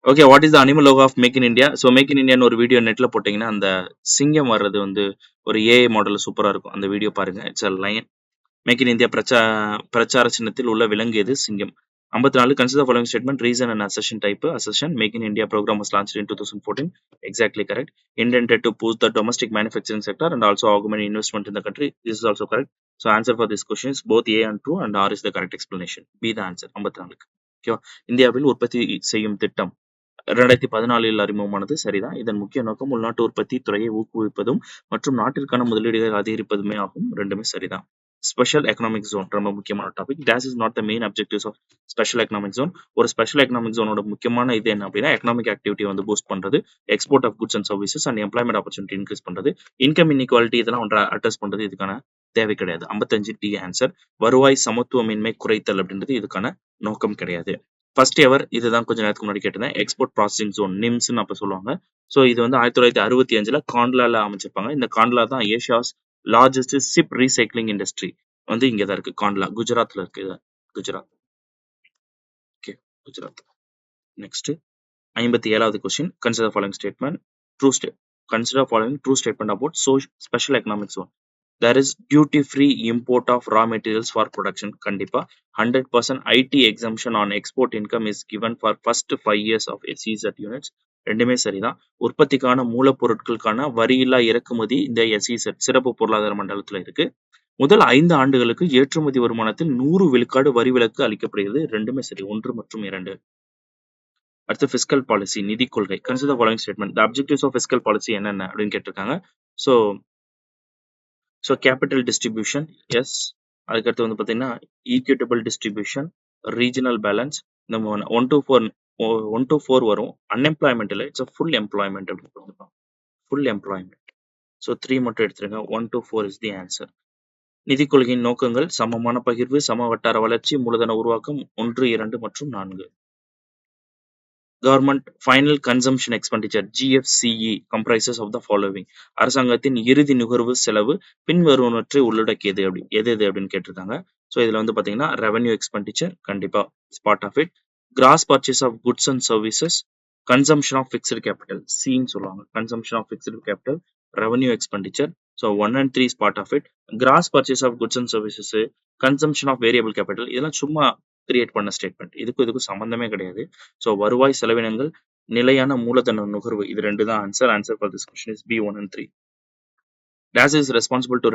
Okay, what is the animal logo of make in India? So make in இந்தியான்னு ஒரு வீடியோ நெட்ல போட்டீங்கன்னா அந்த சிங்கம் வர்றது வந்து ஒரு AI மாடல் சூப்பரா இருக்கும். அந்த வீடியோ பாருங்க. It's a lion. Make in India பிரச்சார சின்னத்தில் உள்ள விலங்கு எது? சிங்கம். 54 consider following statement reason and assertion type. Assertion make in India programme was launched in 2014. Exactly correct. Intended to boost the domestic manufacturing sector and also augment investment in the country. This is also correct. So answer for this question is both A and true and R is the correct explanation. B the answer. 54. ஓகேவா? இந்தியாவில் உற்பத்தி செய்யும் திட்டம் 2014 அறிமுகமானது சரிதான். இதன் முக்கிய நோக்கம் உள்நாட்டு உற்பத்தி துறையை ஊக்குவிப்பதும் மற்றும் நாட்டிற்கான முதலீடுகளை அதிகரிப்பதுமே ஆகும். ரெண்டுமே சரிதான். ஸ்பெஷல் எக்கனாமிக் ஜோன் ரொம்ப முக்கியமான topic. This is not the main objectives of special economic zone. ஒரு ஸ்பெஷல் எக்கனாமிக் ஜோனோட முக்கியமான இது என்ன அப்படின்னா எக்கனாமிக் ஆக்டிவிட்டி வந்து பூஸ்ட் பண்றது, export of goods and services and employment opportunity increase பண்றது, இன்கம் இன்இக்வாலிட்டி இதெல்லாம் ஒன்றை அட்ரஸ் பண்றது. இதுக்கான தேவை கிடையாது. 55 டி ஆன்சர். வருவாய் சமத்துவமின்மை குறைத்தல் அப்படின்றது இதுக்கான நோக்கம் கிடையாது. ஃபர்ஸ்ட் எவர் இதுதான் கொஞ்சம் நேரத்துக்கு முன்னாடி கேட்டிருந்தேன். எக்ஸ்போர்ட் ப்ராசஸிங் ஜோன் நிம்ஸ்ன்னு அப்ப சொல்லுவாங்க. ஸோ இது வந்து 1965 காண்ட்லால அமைச்சிருப்பாங்க. இந்த காண்ட்லா தான் Asia's largest ship recycling industry வந்து இங்க தான் இருக்கு. காண்ட்லா குஜராத்ல இருக்கு. குஜராத். ஓகே, குஜராத். நெக்ஸ்ட் 57வது question. Consider following statement true statement about special economic zone. There is duty-free import of raw materials for production. கண்டிப்பா 100% IT exemption on export income is given for first 5 years of SEZ units. ரெண்டுமே சரிதான். உற்பத்திக்கான மூலப்பொருட்களுக்கான வரியில்லா இறக்குமதி இந்த SEZ சிறப்பு பொருளாதார மண்டலத்துல இருக்கு. முதல் 5 ஆண்டுகளுக்கு ஏற்றுமதி வருமானத்தில் 100 விழுக்காடு வரி விலக்கு அளிக்கப்படுகிறது. ரெண்டுமே சரி. 1 மற்றும் 2. அடுத்து பிஸ்கல் பாலிசி நிதி கொள்கை. Consider following statement. The objectives of fiscal policy என்னென்ன அப்படின்னு கேட்டிருக்காங்க. So capital distribution yes. அதுக்கடுத்து வந்து பார்த்தீங்கன்னா ஈக்விட்டபிள் டிஸ்ட்ரிபியூஷன், ரீஜனல் பேலன்ஸ். நம்ம 1 to 4 வரும். அன்எம்ப்ளாய்மெண்ட் இல்லை, இட்ஸ் ஃபுல் எம்ப்ளாய்மெண்ட் அப்படின்னு சொல்லியிருக்கோம். Full employment. ஸோ 3 மட்டும் எடுத்துருங்க. 1 to 4 இஸ் தி ஆன்சர். நிதி கொள்கையின் நோக்கங்கள் சமமான பகிர்வு, சம வட்டார வளர்ச்சி, மூலதன உருவாக்கம் 1, 2 மற்றும் 4. Government final consumption expenditure GFCE comprises of the following. அரசாங்கத்தின் இறுதி நுகர்வு செலவு பின்வருவனவற்றை உள்ளடக்கியது எது அப்படின்னு கேட்டிருக்காங்க. ஸோ இதுல வந்து பாத்தீங்கன்னா ரெவன்யூ எக்ஸ்பெண்டிச்சர் கண்டிப்பா part of it. Gross purchase of goods and services, consumption of fixed capital சின்னு சொல்லுவாங்க. Consumption of fixed capital, revenue expenditure. So 1 and 3 is part of it. Gross purchase of goods and services, consumption of variable capital, இதெல்லாம் சும்மா கிரியேட் பண்ண ஸ்டேட்மெண்ட். இதுக்கும் சம்பந்தமே கிடையாது. ஸோ வருவாய் செலவினங்கள், நிலையான மூலதன நுகர்வு, இது ரெண்டு தான் answer. Answer for this question is B1 and 3. Dash is responsible to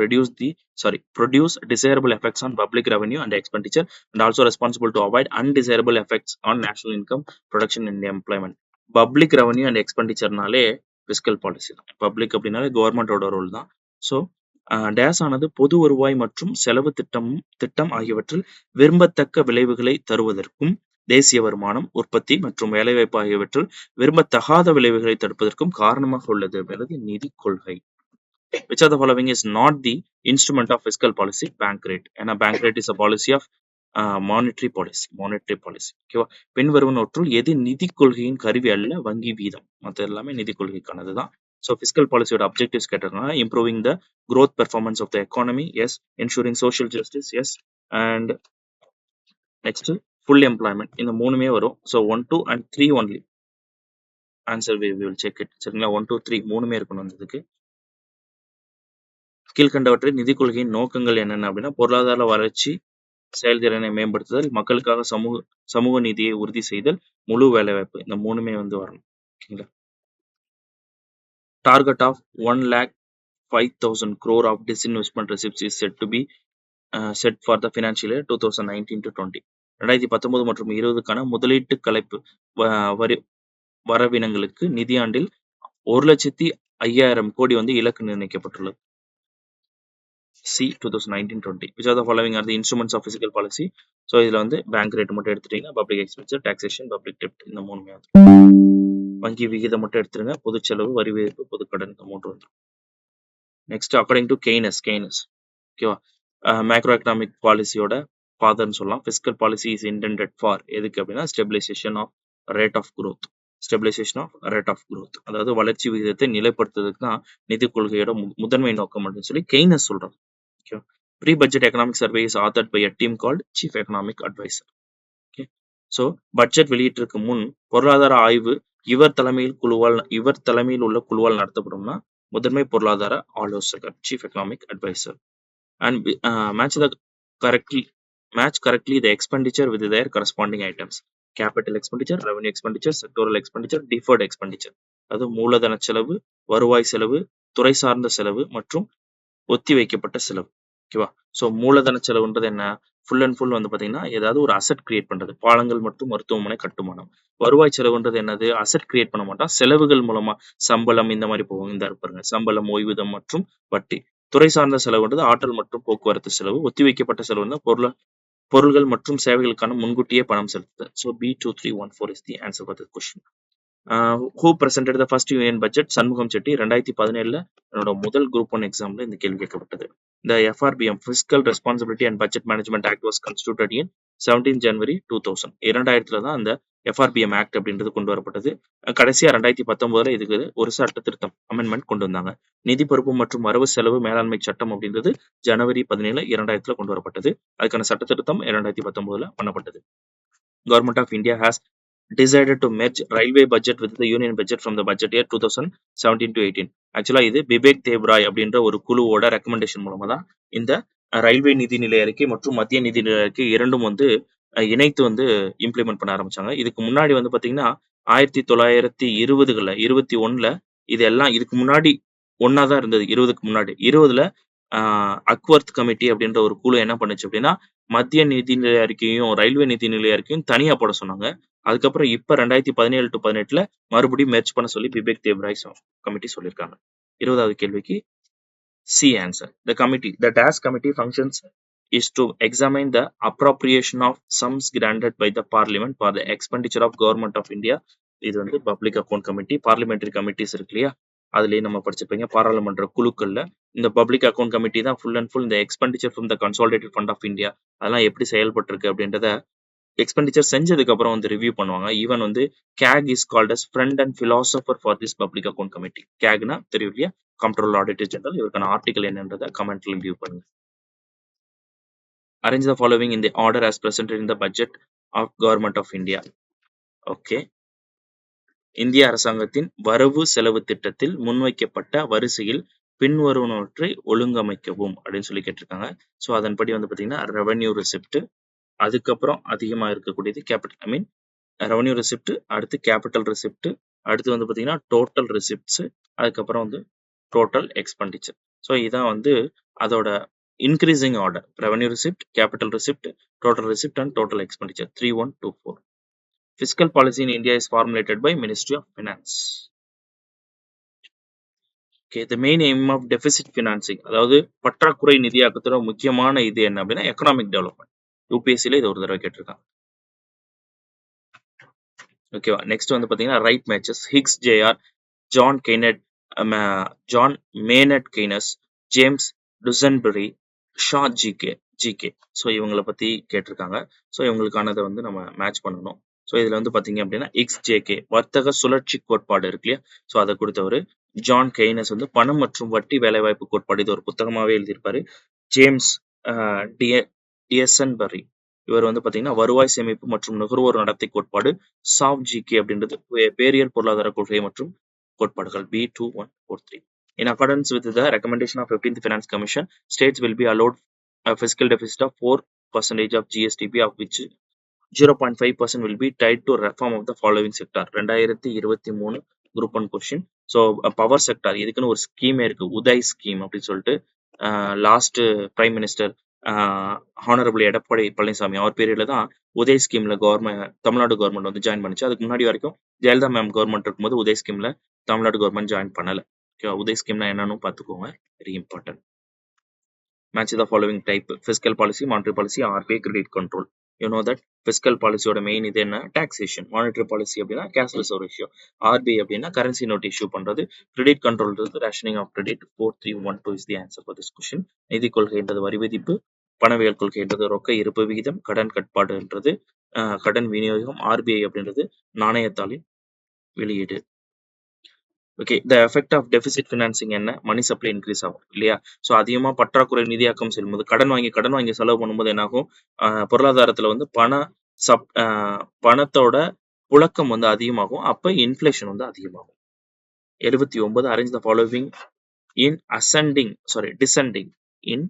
produce desirable effects on public revenue and expenditure, and also responsible to avoid undesirable effects on national income, production and employment. Public revenue and expenditure-நாலே fiscal policy தான். Public அப்படின்னாலே கவர்மெண்டோட ரோல் தான். ஸோ டேஸ் ஆனது பொது வருவாய் மற்றும் செலவு திட்டம் ஆகியவற்றில் விரும்பத்தக்க விளைவுகளை தருவதற்கும், தேசிய வருமானம், உற்பத்தி மற்றும் வேலைவாய்ப்பு ஆகியவற்றில் விரும்பத்தகாத விளைவுகளை தடுப்பதற்கும் காரணமாக உள்ளது என்பது நிதி கொள்கை. Which of the following is not the instrument of fiscal policy? Bank rate. ஏன்னா bank rate is a policy of monetary policy. ஓகேவா? பின்வருவனவற்றுள் எது நிதி கொள்கையின் கருவி அல்ல? வங்கி வீதம். மற்ற எல்லாமே நிதி கொள்கைக்கானது தான். ஸோ ஃபிஸ்கல் பாலிசியோட அப்ஜெக்டிவ்ஸ் கேட்டிருக்காங்க. Improving the growth performance of the economy, yes. Ensuring social justice, yes. And next full employment. இந்த மூணுமே வரும். So 1, 2 and 3 only. Answer we will check it. சரிங்களா? 1, 2, 3 மூணுமே இருக்கணும் இதுக்கு. கீழ்கண்டவற்றை நிதி கொள்கையின் நோக்கங்கள் என்னென்ன அப்படின்னா, பொருளாதார வளர்ச்சி, செயல்திறனை மேம்படுத்துதல், மக்களுக்காக சமூக நீதியை உறுதி செய்தல், முழு வேலைவாய்ப்பு. இந்த மூணுமே வந்து வரணும். ஓகேங்களா? Target of 1,05,000 crore of disinvestment receipts is said to be set for the financial year 2019 to 20. 2019 மற்றும் 20க்கான முதலீட்டு கலைப்பு வரவினங்களுக்கு நிதியாண்டில் 1,05,000 கோடி வந்து இலக்கு நிர்ணயிக்கப்பட்டுள்ளது. C 2019-20. Which are the following are the instruments of fiscal policy? So இதுல வந்து பேங்க் ரேட் மட்டும் எடுத்துட்டீங்கன்னா பப்ளிக் எக்ஸ்பென்சர், டாக்ஸேஷன், பப்ளிக் டெப்ட், இந்த மூணுமே வந்து. வங்கி விகிதம் மட்டும் எடுத்துருங்க, பொது செலவு, வரி விதிப்பு, பொதுக்கடன், இந்த மூன்று வந்து. நெக்ஸ்ட் அக்கார்டிங் டு கெய்னஸ் ஓகேவா, மேக்ரோ எக்கனாமிக் பாலிசியோட ஃபாதர்னு சொல்லலாம். Fiscal policy is intended for எதுக்கு அப்படின்னா stabilisation of rate of growth. அதாவது வளர்ச்சி விகிதத்தை நிலைப்படுத்துறதுக்கு தான் நிதி கொள்கையோட முதன்மை நோக்கம் அப்படின்னு சொல்லி கெய்னஸ் சொல்றாங்க. Pre-budget economic survey is authored by a team called Chief Economic Advisor. Okay. So, budget வெளியீட்டிற்கு முன் பொருளாதார ஆய்வு இவர் தலைமையில் உள்ள குழுவால் நடத்தப்படும்னா முதன்மை பொருளாதார ஆலோசகர், Chief Economic Advisor. And match correctly the expenditure with their corresponding items. Capital expenditure, revenue expenditure, sectoral expenditure, deferred expenditure. அது மூலதன செலவு, வருவாய் செலவு, துறை சார்ந்த செலவு மற்றும் ஒத்தி வைக்கப்பட்ட செலவு. ஓகேவா? ஸோ மூலதன செலவுன்றது என்ன? ஃபுல் அண்ட் ஃபுல் வந்து பார்த்தீங்கன்னா ஏதாவது ஒரு அசட் கிரியேட் பண்றது, பாலங்கள் மற்றும் மருத்துவமனை கட்டுமானம். வருவாய் செலவுன்றது என்னது? அசட் கிரியேட் பண்ண மாட்டோம், செலவுகள் மூலமா சம்பளம் இந்த மாதிரி போகும். இந்த இருப்பாருங்க, சம்பளம், ஓய்வூதியம் மற்றும் வட்டி. துறை சார்ந்த செலவுன்றது ஆற்றல் மற்றும் போக்குவரத்து செலவு. ஒத்தி வைக்கப்பட்ட செலவு பொருள்கள் மற்றும் சேவைகளுக்கான முன்கூட்டியே பணம் செலுத்துதல். So B2314 is the answer for the question. Who presented the first union budget? Shanmukham Chetty. 2017 என்னோட முதல் குரூப் 1 எக்ஸாம்ல இந்த கேள்வி கேட்கப்பட்டது. The FRBM Fiscal Responsibility and Budget Management Act was constituted in 17 January 2000. 2000 தான் அந்த FRBM ஆக்ட் அப்படின்றது கொண்டு வரப்பட்டது. கடைசியா 2019 இதுக்கு ஒரு சட்ட திருத்தம் அமெண்ட்மெண்ட் கொண்டு வந்தாங்க. நிதி பொறுப்பு மற்றும் வரவு செலவு மேலாண்மை சட்டம் அப்படின்றது ஜனவரி 17, 2000 கொண்டு வரப்பட்டது. அதுக்கான சட்ட திருத்தம் 2019 பண்ணப்பட்டது. Government of India has decided to merge railway budget with the union budget from the budget year 2017 to 18. ஆக்சுவலா இது பிபேக் தேவ்ராய் அப்படின்ற ஒரு குழுவோட ரெக்கமெண்டேஷன் மூலமா தான் இந்த ரயில்வே நிதிநிலை அறிக்கை மற்றும் மத்திய நிதிநிலை அறிக்கை இரண்டும் வந்து இணைத்து வந்து இம்ப்ளிமெண்ட் பண்ண ஆரம்பிச்சாங்க. இதுக்கு முன்னாடி வந்து பாத்தீங்கன்னா 1920களில் 21ல இதெல்லாம் இதுக்கு முன்னாடி ஒன்னா தான் இருந்தது. 20க்கு முன்னாடி 20ல அக்வர்த் கமிட்டி அப்படின்ற ஒரு குழு என்ன பண்ணுச்சு அப்படின்னா மத்திய நிதிநிலை அறிக்கையும் ரயில்வே நிதிநிலை அறிக்கையும் தனியா போட சொன்னாங்க. அதுக்கப்புறம் இப்ப 2017 to 18ல மறுபடியும் மெர்ஜ் பண்ண சொல்லி பிபேக் தேவ்ராய் கமிட்டி சொல்லியிருக்காங்க. 20வது கேள்விக்கு C answer. The DAS committee functions is to examine the appropriation of sums granted by the parliament for the expenditure of government of India. இது வந்து public account committee. Parliamentary committees இருக்கு இல்லையா, அதுலயே நம்ம படிச்சிருப்பீங்க. பாராளுமன்ற குழுக்கள்ல இந்த பப்ளிக் அக்கௌண்ட் கமிட்டி தான் ஃபுல் அண்ட் ஃபுல் இந்த expenditure from the consolidated fund of India அதெல்லாம் எப்படி செயல்பட்டு இருக்கு அப்படின்றத எக்ஸ்பெண்டிச்சர் செஞ்சதுக்கு அப்புறம் வந்து ரிவ்யூ பண்ணுவாங்க. ஈவன் வந்து CAG is called as friend and philosopher for this public account committee. CAGனா தெரியும் இல்லையா? Comptroller auditor general. இவருக்கான ஆர்டிகல் என்னன்றதை கமெண்ட்ல வியூ பண்ணுங்க. Arrange the following in the order as presented in the budget of Government of India. Okay. இந்திய அரசாங்கத்தின் வரவு செலவு திட்டத்தில் முன்வைக்கப்பட்ட வரிசையில் பின்வருவனவற்றை ஒழுங்கமைக்கவும் அப்படின்னு சொல்லி கேட்டிருக்காங்க. ஸோ அதன்படி வந்து பார்த்தீங்கன்னா ரெவென்யூ ரிசிப்ட், அதுக்கப்புறம் அதிகமாக இருக்கக்கூடியது கேபிட்டல் ரெவென்யூ ரிசிப்ட், அடுத்து கேபிட்டல் ரிசிப்ட், அடுத்து வந்து பார்த்தீங்கன்னா டோட்டல் ரிசிப்ட்ஸ், அதுக்கப்புறம் வந்து டோட்டல் எக்ஸ்பெண்டிச்சர். ஸோ இதான் வந்து அதோட increasing order. Revenue receipt, capital receipt, total receipt and total expenditure 3124. Fiscal policy in India is formulated by Ministry of Finance. Okay, the main aim of deficit financing, அதாவது பற்றாக்குறை நிதியாக்கத்தோட முக்கியமான இது என்ன அப்படின்னா எக்கனாமிக் டெவலப்மெண்ட். யூபிஎஸ்சில இது ஒரு தடவை கேட்டிருக்காங்க. ஓகேவா? நெக்ஸ்ட் வந்து பாத்தீங்கன்னா right matches, Hicks J R, John கெய்னட், John Maynard Keynes, James Duesenberry, Shaw G K. So இவங்களை பத்தி கேட்டிருக்காங்க. ஸோ இவங்களுக்கானதை வந்து நம்ம மேட்ச் பண்ணணும். ஸோ இதுல வந்து பாத்தீங்க அப்படின்னா XJK வர்த்தக சுழற்சி கோட்பாடு இருக்கு இல்லையா? ஸோ அதை கொடுத்தவர். ஜான் கெய்னஸ் வந்து பணம் மற்றும் வட்டி வேலைவாய்ப்பு கோட்பாடு, இது ஒரு புத்தகமாவே எழுதியிருப்பாரு. ஜேம்ஸ் டியசன்பரி, இவர் வந்து பாத்தீங்கன்னா வருவாய் சேமிப்பு மற்றும் நுகர்வோர் நடத்தை கோட்பாடு. சாவ் ஜிகே அப்படின்றது பேரியல் பொருளாதார கொள்கை மற்றும் கோட்பாடுகள். B2143. In accordance with the recommendation of 15th Finance Commission, states will be allowed a fiscal deficit of 4% of GSDP, of which 0.5% will be tied to reform of the following sector. 2023 group 1 question. So power sector இதுக்குன்னு ஒரு ஸ்கீம் இருக்கு, உதய் ஸ்கீம் அப்படின்னு சொல்லிட்டு. Last prime minister honourable Edappadi Palaniswami அவர் பீரியட்ல தான் உதய் ஸ்கீம்ல தமிழ்நாடு கவர்மெண்ட் வந்து ஜாயின் பண்ணுச்சு. அதுக்கு முன்னாடி வரைக்கும் ஜெயலலிதா மேம் கவர்மெண்ட் இருக்கும்போது உதய் ஸ்கீம்ல தமிழ்நாடு கவர்மெண்ட் ஜாயின் பண்ணல. உதய் ஸ்கீம்னா என்னன்னு பார்த்துக்கோங்க, very important. Match the following type: fiscal policy, monetary policy, RBI credit control. You know that fiscal பாலிசியோட மெயின் இது என்ன? டாக்ஸேஷன். மானிட்டரி பாலிசி அப்படின்னா கேஷ் ரிசர்வ் ரேஷியோ. RBI அப்படின்னா கரன்சி நோட் இஷ்யூ பண்றது. கிரெடிட் கண்ட்ரோல்ன்றது rationing of credit. 4312 is the answer for this question. நிதி கொள்கைன்றது வரி விதிப்பு, பணவியல் கொள்கைன்றது ரொக்க இருப்பு விகிதம், கடன் கட்டுப்பாடுன்றது கடன் விநியோகம், RBI அப்படின்றது நாணயத்தாளின் வெளியீடு. Okay, the effect of deficit financing என்ன? மணி சப்ளை இன்க்ரீஸ் ஆகும் இல்லையா? ஸோ அதிகமாக பற்றாக்குறை நிதியாக்கம் செல்லும்போது கடன் வாங்கி செலவு பண்ணும்போது என்னாகும்? பொருளாதாரத்தில் வந்து பணத்தோட புழக்கம் வந்து அதிகமாகும். அப்போ இன்ஃப்ளேஷன் வந்து அதிகமாகும். 79 arrange the following in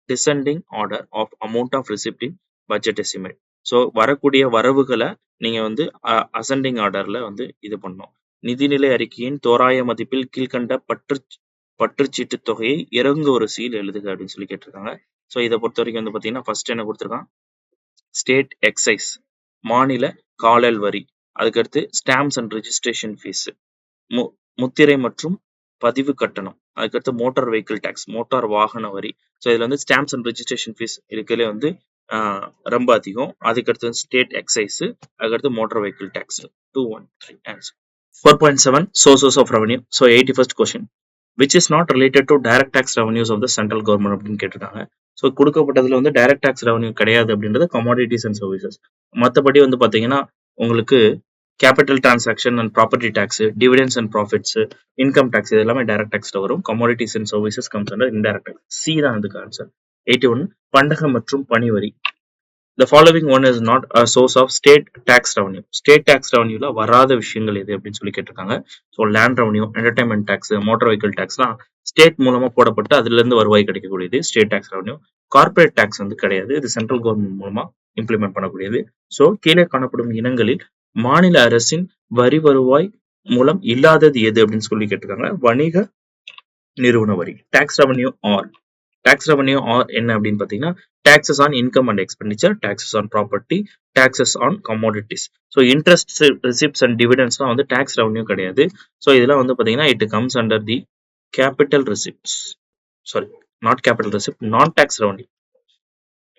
descending order of amount of receipt in budget estimate. So வரக்கூடிய வரவுகளை நீங்க வந்து அசெண்டிங் ஆர்டர்ல வந்து இது பண்ணணும். நிதிநிலை அறிக்கையின் தோராய மதிப்பில் கீழ்கண்ட பற்றுச்சீட்டு தொகையை இறங்குவரிசையில் எழுதுக அப்படின்னு சொல்லி கேட்டிருக்காங்க. ஸோ இதை பொறுத்த வரைக்கும் வந்து பார்த்தீங்கன்னா ஃபர்ஸ்ட் என்ன கொடுத்துருக்கான்? ஸ்டேட் எக்ஸைஸ், மாநில காலல் வரி, அதுக்கடுத்து ஸ்டாம்ப்ஸ் அண்ட் ரெஜிஸ்ட்ரேஷன் ஃபீஸ், முத்திரை மற்றும் பதிவு கட்டணம், அதுக்கடுத்து மோட்டார் வெஹிக்கிள் டேக்ஸ், மோட்டார் வாகன வரி. ஸோ இதுல வந்து ஸ்டாம்ப்ஸ் அண்ட் ரெஜிஸ்ட்ரேஷன் ஃபீஸ் இதுக்குள்ளே வந்து ரொம்ப அதிகம். அதுக்கடுத்து ஸ்டேட் எக்ஸைஸ், அதுக்கடுத்து motor vehicle tax. 213 answer. 4.7 sources of revenue. So 81st question, which is not related to direct tax revenues of the central government அப்படின்னு கேட்டிருக்காங்க. ஸோ கொடுக்கப்பட்டதுல வந்து டைரக்ட் டேக்ஸ் ரெவன்யூ கிடையாது அப்படின்றது கமாடிட்டிஸ் அண்ட் சர்வீசஸ். மற்றபடி வந்து பார்த்தீங்கன்னா உங்களுக்கு capital transaction and property tax, dividends and profits, income tax, இது எல்லாமே டைரக்ட் டேக்ஸ்ல வரும். Commodities and services comes under indirect tax. C தான் அதுக்கு ஆன்சர். 81 பண்டக மற்றும் பணி வரி. The following one is not a source of state tax revenue. State tax revenueல வராத விஷயங்கள் எது அப்படின்னு சொல்லி கேட்டிருக்காங்க. So land revenue, entertainment tax, motor vehicle டேக்ஸ்லாம் ஸ்டேட் மூலமா போடப்பட்டு அதுல இருந்து வருவாய் கிடைக்கக்கூடியது state tax revenue. Corporate tax வந்து கிடையாது, இது சென்ட்ரல் கவர்மெண்ட் மூலமா இம்ப்ளிமெண்ட் பண்ணக்கூடியது. ஸோ கீழே காணப்படும் இனங்களில் மாநில அரசின் வரி வருவாய் மூலம் இல்லாதது எது அப்படின்னு சொல்லி கேட்டிருக்காங்க. வணிக நிறுவன வரி. டாக்ஸ் ரெவன்யூ ஆர் என்ன அப்படின்னு பார்த்தீங்கன்னா taxes on income and expenditure, taxes on property, taxes on commodities. So interest receipts and dividends வந்து tax revenue கிடையாது. So இதெல்லாம் வந்து பார்த்தீங்கன்னா it comes under the capital receipts. Sorry, not capital receipt, non-tax revenue.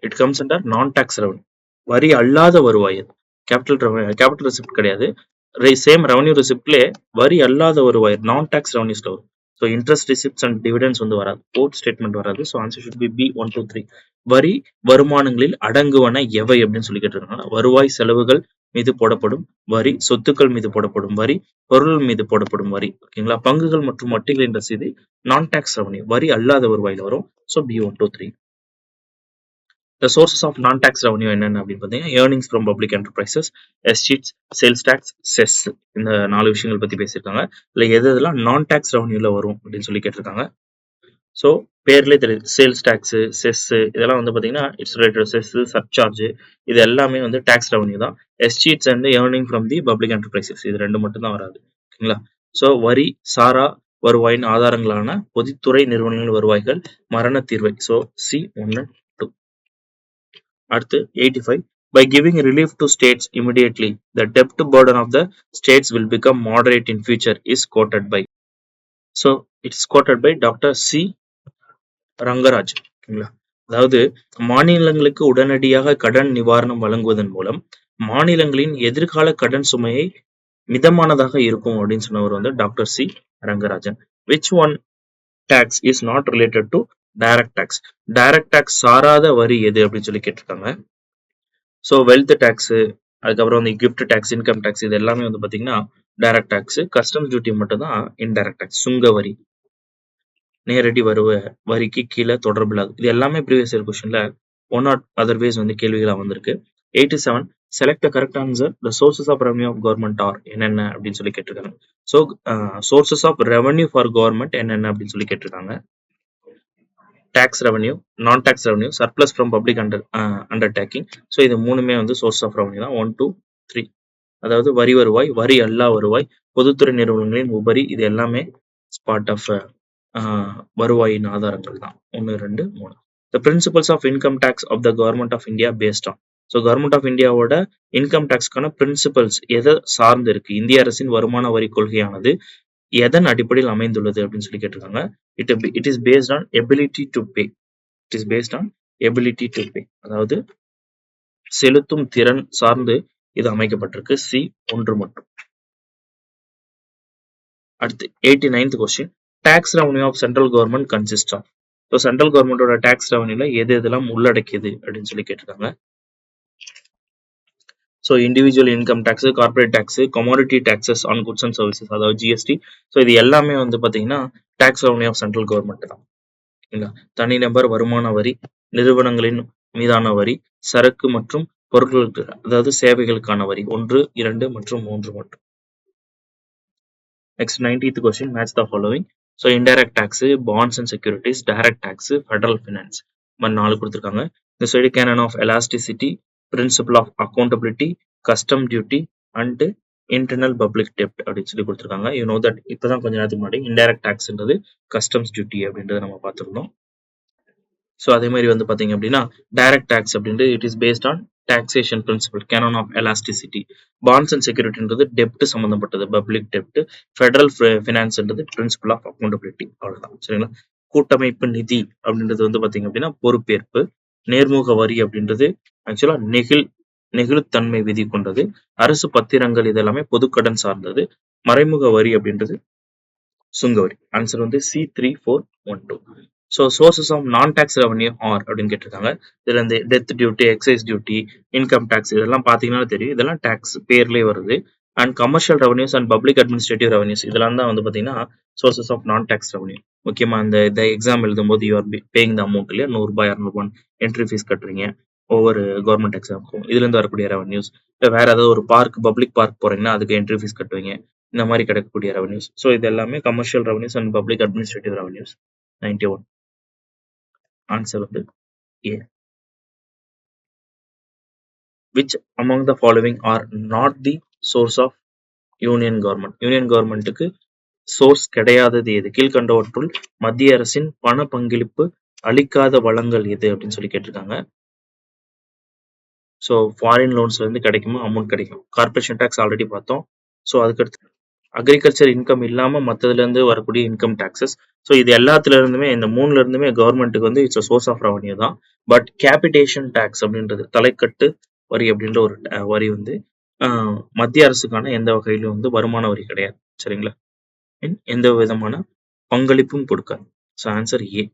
It comes under non-tax revenue. வரி அல்லாத வருவாய். capital receipt கிடையாது. சேம் ரெவன்யூ ரிசிப்ட்லே வரி அல்லாத வருவாய் நான் டாக்ஸ் ரெவன்யூஸ்ல வரும். So interest receipts and dividends வந்து வராது, போர்ட் ஸ்டேட்மெண்ட் வராது. So answer should be B 1 2 3. வரி வருமானங்களில் அடங்குவன எவை அப்படின்னு சொல்லி கேட்டிருக்காங்க. வருவாய் செலவுகள் மீது போடப்படும் வரி, சொத்துக்கள் மீது போடப்படும் வரி, பொருள் மீது போடப்படும் வரி. ஓகேங்களா. பங்குகள் மற்றும் வட்டிகளின் ரசீது நான் டாக்ஸ் ரெவன்யூ, வரி அல்லாத வருவாயில வரும். So B 1 2 3. The sources of non-tax revenue என்னென்ன அப்படின்னு பார்த்தீங்கன்னா earnings from public enterprises, estates, sales tax, cess. இந்த 4 விஷயங்கள் பத்தி பேசியிருக்காங்க. இல்லை எதெல்லாம் நான் டாக்ஸ் ரெவன்யூல வரும் அப்படின்னு சொல்லி கேட்டிருக்காங்க. ஸோ பேர்லேயே தெரியுது, சேல்ஸ் டேக்ஸு, செஸ்ஸு இதெல்லாம் வந்து பார்த்தீங்கன்னா இட்ஸ் ரிலேட்டட் செஸ்ஸு, சர்சார்ஜ் இது எல்லாமே வந்து டேக்ஸ் ரெவன்யூ தான். Estates and earning from the public enterprises இது 2 மட்டும் தான் வராது. ஓகேங்களா. ஸோ வரி சாரா வருவாயின் ஆதாரங்களான பொதுத்துறை நிறுவனங்கள் வருவாய்கள், மரண தீர்வை. So C 1 2. அடுத்து 85. By giving relief to states immediately, the debt burden of the states will become moderate in future is quoted by. So it's quoted by Dr. C. Rangaraj. ஓகேங்களா. அதாவது மாநிலங்களுக்கு உடனடியாக கடன் நிவாரணம் வழங்குவதன் மூலம் மாநிலங்களின் எதிர்கால கடன் சுமையை மிதமானதாக இருக்கும் அப்படின்னு சொன்னவர் வந்து doctor C Rangarajan. Which one tax is not related to direct tax? Direct tax சாராத வரி எது அப்படின்னு சொல்லி கேட்டிருக்காங்க. ஸோ வெல்த் டாக்ஸ், அதுக்கப்புறம் வந்து கிஃப்ட் டாக்ஸ், இன்கம் டாக்ஸ் இது எல்லாமே வந்து பார்த்தீங்கன்னா டைரக்ட் டாக்ஸ். கஸ்டம்ஸ் டியூட்டி மட்டும் தான் இன்டைரக்ட் டாக்ஸ், சுங்க வரி, நேரடி வரிக்கு கீழே தொடர்பில்லாது. இது எல்லாமே ப்ரீவியஸ் இயர் கொஸ்டின்ல ஒன் ஆர் அதர் வேஸ் வந்து கேள்விகளா வந்திருக்கு. 87. Select the correct answer. The sources of revenue of government are என்னென்ன அப்படின்னு சொல்லி கேட்டிருக்காங்க. So sources of revenue for government என்னென்ன அப்படின்னு சொல்லி கேட்டிருக்காங்க. Tax revenue, non tax revenue, surplus from public undertaking. So இது மூணுமே வந்து சோர்ஸ் ஆஃப் ரெவன்யூ தான். 1 2 3. அதாவது வரி வருவாய், வரி அல்லா வருவாய், பொதுத்துறை நிறுவனங்களின் உபரி இது எல்லாமே பார்ட் ஆஃப் வருவாயின் ஆதாரங்கள் தான். 1 2 3. The principles of income tax of the government of India based on. So government of இந்தியாவோட இன்கம் டேக்ஸ்க்கான பிரின்சிபல்ஸ் எதை சார்ந்து இருக்கு? இந்திய அரசின் வருமான வரி கொள்கையானது எதன் அடிப்படையில் அமைந்துள்ளது அப்படின்னு சொல்லி கேட்டிருக்காங்க. It is based on ability to pay. It is based on ability to pay, அதாவது செலுத்தும் திறன் சார்ந்து இது அமைக்கப்பட்டிருக்கு. சி 1 மட்டும். அடுத்து 89th question. Tax revenue of central government consist of. So central கவர்மெண்டோட டாக்ஸ் ரெவன்யூல எது எதெல்லாம் உள்ளடக்கியது அப்படின்னு சொல்லி கேட்டிருக்காங்க. So individual income tax, corporate tax, commodity taxes on goods and services, அதாவது ஜிஎஸ்டி. ஸோ இது எல்லாமே வந்து பார்த்தீங்கன்னா tax revenue of central government தான். ஓகேங்களா. தனிநபர் வருமான வரி, நிறுவனங்களின் மீதான வரி, சரக்கு மற்றும் பொருட்களுக்கு அதாவது சேவைகளுக்கான வரி 1 2 மற்றும் 3 மட்டும். Next 90th question, match the following. So indirect tax, bonds and securities, direct tax, federal finance. மாதிரி 4 கொடுத்திருக்காங்க. இந்த side canon of elasticity, principle of accountability, custom duty and internal public debt அப்படின்னு சொல்லி கொடுத்திருக்காங்க. You know that இப்பதான் கொஞ்ச நேரத்துக்கு முன்னாடி indirect taxன்றது customs duty அப்படின்றத நம்ம பார்த்திருந்தோம். ஸோ அதே மாதிரி வந்து பார்த்தீங்க அப்படின்னா டைரக்ட் டேக்ஸ் அப்படின்றது it is based on taxation principle, canon of elasticity. Bonds and செக்யூரிட்டின்றது டெப்ட் சம்பந்தப்பட்டது, பப்ளிக் டெப்ட். ஃபெடரல் ஃபினான்ஸ்ன்றது பிரின்சிபல் ஆஃப் அக்கௌண்டபிலிட்டி. அவ்வளோதான். சரிங்களா. கூட்டமைப்பு நிதி அப்படின்றது வந்து பார்த்தீங்க அப்படின்னா பொறுப்பேற்பு. நேர்முக வரி அப்படின்றது ஆக்சுவலா நெகிழ்த்தன்மை விதி கொண்டது. அரசு பத்திரங்கள் இதெல்லாமே பொதுக்கடன் சார்ந்தது. மறைமுக வரி அப்படின்றது சுங்கவரி. ஆன்சர் வந்து C 3 4 1 2. So sources of non tax revenue are அப்படின்னு கேட்டிருக்காங்க. இதுல இந்த death duty, excise duty, income tax இதெல்லாம் பார்த்தீங்கன்னா தெரியும். இதெல்லாம் டாக்ஸ் பேர்லேயே வருது. And commercial revenues and public administrative revenues இதெல்லாம் தான் வந்து பார்த்தீங்கன்னா sources of non tax revenue. முக்கியமா இந்த எக்ஸாம் எழுதும்போது you are paying the amount இல்லையா, 100 ரூபாய் 200 ரூபாய் என்ட்ரி ஃபீஸ் கட்டுறீங்க ஒவ்வொரு கவர்மெண்ட் எக்ஸாமுக்கும். இதுல இருந்து வரக்கூடிய ரெவன்யூஸ். இல்லை வேற ஏதாவது ஒரு பார்க், பப்ளிக் பார்க் போறீங்கன்னா அதுக்கு என்ட்ரி ஃபீஸ் கட்டுவீங்க. இந்த மாதிரி கிடைக்கக்கூடிய ரெவன்யூஸ். ஸோ இது எல்லாமே commercial revenues and public administrative revenues. 91. Answer வந்து ஏ. Which among the following are not the source of union government? Union கவர்மெண்ட்டுக்கு சோர்ஸ் கிடையாதது எது? கீழ்கண்டவற்றுள் மத்திய அரசின் பண பங்களிப்பு அளிக்காத வளங்கள் எது அப்படின்னு சொல்லி கேட்டிருக்காங்க. ஸோ ஃபாரின் லோன்ஸ்ல இருந்து கிடைக்குமா அமௌண்ட் கிடைக்கும். கார்பரேஷன் டேக்ஸ் ஆல்ரெடி பார்த்தோம். ஸோ அதுக்கடுத்து அக்ரிகல்ச்சர் இன்கம் இல்லாம மற்றதுல இருந்து வரக்கூடிய இன்கம் டாக்ஸஸ். ஸோ இது எல்லாத்துல இருந்துமே இந்த 3ல இருந்துமே கவர்மெண்ட்டுக்கு வந்து இட்ஸ் சோர்ஸ் ஆஃப் ரெவன்யூ தான். பட் கேபிடேஷன் டேக்ஸ் அப்படின்றது தலைக்கட்டு வரி அப்படின்ற ஒரு வரி வந்து மத்திய அரசுக்கான எந்த வகையிலும் வந்து வருமான வரி கிடையாது. சரிங்களா. எந்த விதமான பங்களிப்பும் கொடுக்காது. So answer A.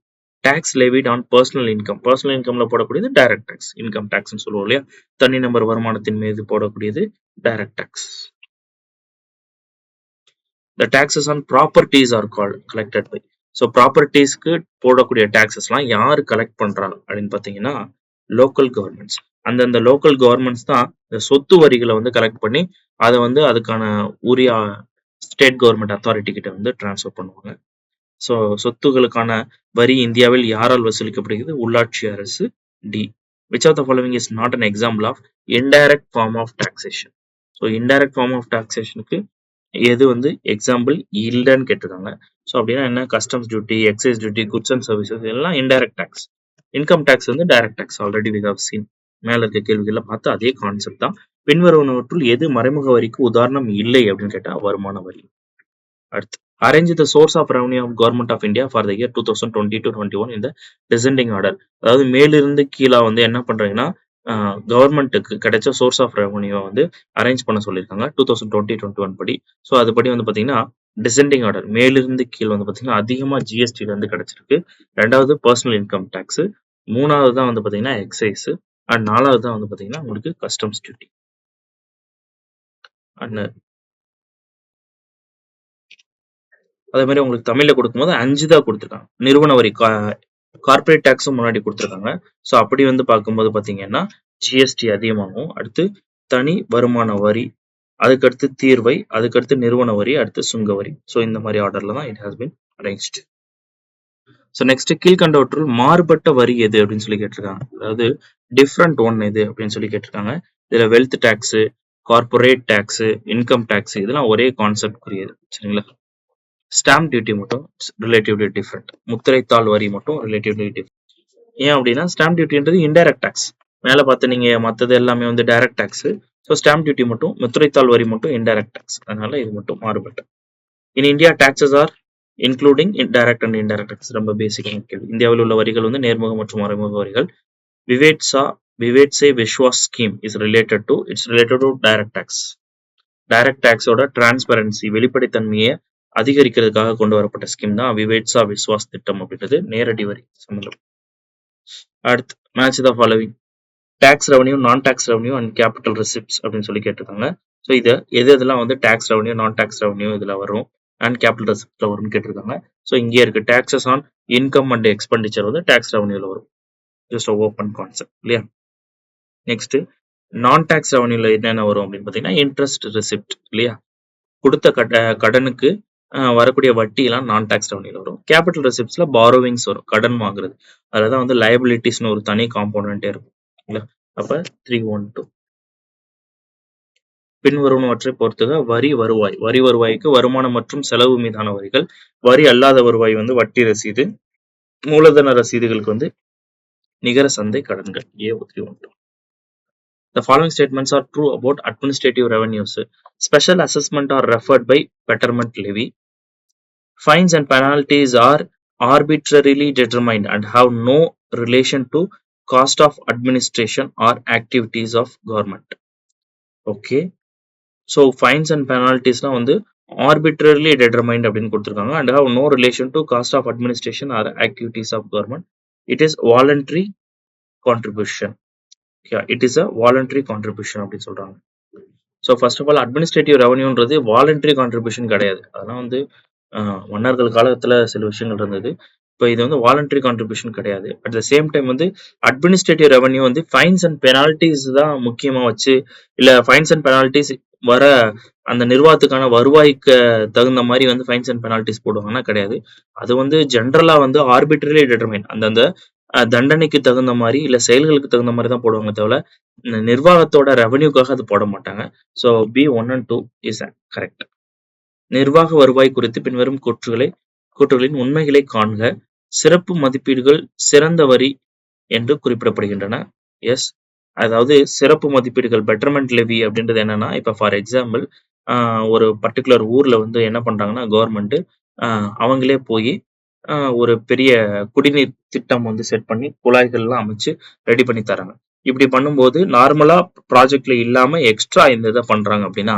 Tax levied on personal income. Personal இன்கம்ல போடக்கூடியது டைரக்ட் டேக்ஸ், இன்கம் டேக்ஸ்னு சொல்லுவோம் இல்லையா? தனிநபர் வருமானத்தின் மீது போடக்கூடியது direct tax. The taxes on properties are called collected by. So ப்ராப்பர்ட்டிஸ்க்கு போடக்கூடிய டேக்ஸஸ்லாம் யார் கலெக்ட் பண்றாங்க அப்படின்னு பார்த்தீங்கன்னா லோக்கல் கவர்மெண்ட்ஸ். அந்தந்த லோக்கல் கவர்மெண்ட்ஸ் தான் இந்த சொத்து வரிகளை வந்து கலெக்ட் பண்ணி அதை வந்து அதுக்கான உரிய ஸ்டேட் கவர்மெண்ட் அத்தாரிட்டி கிட்ட வந்து டிரான்ஸ்ஃபர் பண்ணுவாங்க. ஸோ சொத்துகளுக்கான வரி இந்தியாவில் யாரால் வசூலிக்கப்படுகிறது? உள்ளாட்சி அரசு. D. Which of the following is not an example of indirect form of taxation? ஸோ indirect form of taxationக்கு எது வந்து எக்ஸாம்பிள் இல்லைன்னு கேட்டிருக்காங்க. ஸோ அப்படின்னா என்ன? Customs duty, excise duty, goods and services இதெல்லாம் இன்டைரக்ட் டேக்ஸ். இன்கம் டேக்ஸ் வந்து direct tax. Already we have seen. மேல இருக்க கேள்விகளை பார்த்து அதே கான்செப்ட் தான். பின்வருவனவற்றுள் எது மறைமுக வரிக்கு உதாரணம் இல்லை அப்படின்னு கேட்டா வருமான வரி. அடுத்து arrange the source of revenue of government of India for the year 2020-21 இந்த டிசெண்டிங் ஆர்டர். அதாவது மேலிருந்து கீழே வந்து என்ன பண்றீங்கன்னா கவர்மெண்ட்டுக்கு கிடைச்ச சோர்ஸ் ஆஃப் ரெவன்யூ வந்து அரேஞ்ச் பண்ண சொல்லியிருக்காங்க 2020-21 படி. ஸோ அதுபடி வந்து பார்த்தீங்கன்னா டிசெண்டிங் ஆர்டர் மேலிருந்து கீழ் வந்து பார்த்தீங்கன்னா அதிகமாக ஜிஎஸ்டில இருந்து கிடைச்சிருக்கு. ரெண்டாவது பர்சனல் இன்கம் டேக்ஸ், மூணாவது தான் வந்து பார்த்தீங்கன்னா எக்ஸைஸ், அண்ட் நாலாவது தான் வந்து பார்த்தீங்கன்னா உங்களுக்கு கஸ்டம்ஸ் டியூட்டி. அண்ட் அதே மாதிரி உங்களுக்கு தமிழ்ல கொடுக்கும்போது 5 தான் கொடுத்துருக்காங்க. நிறுவன வரி கார்பரேட் டேக்ஸும் முன்னாடி கொடுத்துருக்காங்க. ஸோ அப்படி வந்து பார்க்கும்போது பார்த்தீங்கன்னா ஜிஎஸ்டி அதிகமாகும், அடுத்து தனி வருமான வரி, அதுக்கடுத்து தீர்வை, அதுக்கடுத்து நிறுவன வரி, அடுத்து சுங்க வரி. ஸோ இந்த மாதிரி ஆர்டர்ல தான் it has been arranged. So next கீழ்கண்டவற்றுள் மாறுபட்ட வரி எது அப்படின்னு சொல்லி கேட்டிருக்காங்க. அதாவது டிஃப்ரெண்ட் ஒன் எது அப்படின்னு சொல்லி கேட்டிருக்காங்க. இதுல wealth tax, corporate tax, income tax இதெல்லாம் ஒரே கான்செப்ட் புரியுது சரிங்களா? ஸ்டாம்ப் டியூட்டி மட்டும் ரிலேட்டிவ்லி டிஃப்ரெண்ட். முத்திரைத்தாள் வரி மட்டும் ரிலேட்டிவ்லி டிஃப்ரெண்ட். ஏன் அப்படின்னா ஸ்டாம்ப் டியூட்டின்றது இன்டைரக்ட் டேக்ஸ். மேலே பார்த்து நீங்க மற்றது எல்லாமே வந்து direct tax. So stamp duty மட்டும், முத்திரைத்தாள் வரி மட்டும் இன்டைரக்ட் டேக்ஸ். அதனால இது மட்டும் மாறுபட்டு. In India taxes are including direct and indirect tax. ரொம்ப பேசிக்கான கேள்வி. இந்தியாவில் உள்ள வரிகள் வந்து நேர்முக மற்றும் மறைமுக வரிகள். Vivad se Vishwas scheme is related to direct tax. Direct டேக்ஸோட டிரான்ஸ்பரன்சி வெளிப்படைத்தன்மையை அதிகரிக்கிறதுக்காக கொண்டு வரப்பட்ட ஸ்கீம் தான் விவேட்சா விஸ்வாஸ் திட்டம் அப்படின்றது நேரடி வரி சம்பந்தம். அடுத்து match the following tax revenue, non tax revenue and capital receipts அப்படின்னு சொல்லி கேட்டிருக்காங்க. ஸோ இது எதெல்லாம் வந்து tax revenue, non tax revenue இதுல வரும், அண்ட் கேபிட்டல் ரெசிப்ட்ல வரும்னு கேட்டிருக்காங்க. ஸோ இங்கே இருக்கு taxes on income and expenditure வந்து டாக்ஸ் ரெவன்யூல வரும். ஜஸ்ட் ஓப்பன் கான்செப்ட் இல்லையா? நெக்ஸ்ட் நான் டாக்ஸ் ரெவன்யூல என்னென்ன வரும் அப்படின்னு பார்த்தீங்கன்னா இன்ட்ரெஸ்ட் ரெசிப்ட் இல்லையா? கொடுத்த கடனுக்கு வரக்கூடிய வட்டி எல்லாம் நான் டாக்ஸ் ரெவன்யூல வரும். கேபிட்டல் ரெசிப்ட்ஸ்ல பாரோவிங்ஸ் வரும், கடன் வாங்குறது. அதுலதான் வந்து லயபிலிட்டிஸ்னு ஒரு தனி காம்போனன்ட்டே இருக்கும். அப்ப 312 பின்வருவனவற்றை பொறுத்துக வரி வருவாய். வரி வருவாய்க்கு வருமானம் மற்றும் செலவு மீதான வரிகள். வரி அல்லாத வருவாய் வந்து வட்டி ரசீது, மூலதன ரசீதுகளுக்கு வந்து நிகர சந்தை கடன்கள். A312. The following statements are true about administrative revenues. Special assessment are referred by betterment levy. Fines and penalties are arbitrarily determined and have no relation to cost of administration or activities of government. Okay. So fines and penalties வந்து arbitrarily determined அப்படின்னு கொடுத்திருக்காங்க and have no relation to cost of administration or activities of government. It is voluntary contribution. Yeah, it is a voluntary contribution அப்படின்னு சொல்றாங்க. So first of all administrative ரெவன்யூன்றது வாலண்டரி கான்ட்ரிபியூஷன் கிடையாது. அதெல்லாம் வந்து மன்னர்கள் காலத்துல சில விஷயங்கள் இருந்தது. இப்போ இது வந்து வாலண்டரி கான்ட்ரிபியூஷன் கிடையாது. அட் த சேம் டைம் வந்து அட்மினிஸ்ட்ரேட்டிவ் ரெவன்யூ வந்து ஃபைன்ஸ் அண்ட் பெனால்டிஸ் தான் முக்கியமா வச்சு, இல்ல ஃபைன்ஸ் அண்ட் பெனால்டிஸ் வர அந்த நிர்வாகத்துக்கான வருவாய்க்கு தகுந்த மாதிரி வந்து ஃபைன்ஸ் அண்ட் பெனால்டிஸ் போடுவாங்கன்னா கிடையாது. அது வந்து ஜென்ரலா வந்து ஆர்பிட்ரலி டிட்டர்மைன், அந்தந்த தண்டனைக்கு தகுந்த மாதிரி இல்ல செயல்களுக்கு தகுந்த மாதிரி தான் போடுவாங்க தவிர நிர்வாகத்தோட ரெவன்யூக்காக அது போட மாட்டாங்க. So B1 and 2 is correct. நிர்வாக வருவாய் குறித்து பின்வரும் கூற்றுகளின் உண்மைகளை காண்க. சிறப்பு மதிப்பீடுகள் சிறந்த வரி என்று குறிப்பிடப்படுகின்றன. எஸ், அதாவது சிறப்பு மதிப்பீடுகள் பெட்டர்மெண்ட் லெவி அப்படின்றது என்னன்னா, இப்ப ஃபார் எக்ஸாம்பிள் ஒரு பர்டிகுலர் ஊர்ல வந்து என்ன பண்றாங்கன்னா கவர்மெண்ட் அவங்களே போய் ஒரு பெரிய குடிநீர் திட்டம் வந்து செட் பண்ணி குழாய்கள்லாம் அமைச்சு ரெடி பண்ணி தராங்க. இப்படி பண்ணும்போது நார்மலா ப்ராஜெக்ட்ல இல்லாம எக்ஸ்ட்ரா இந்த இதை பண்றாங்க அப்படின்னா,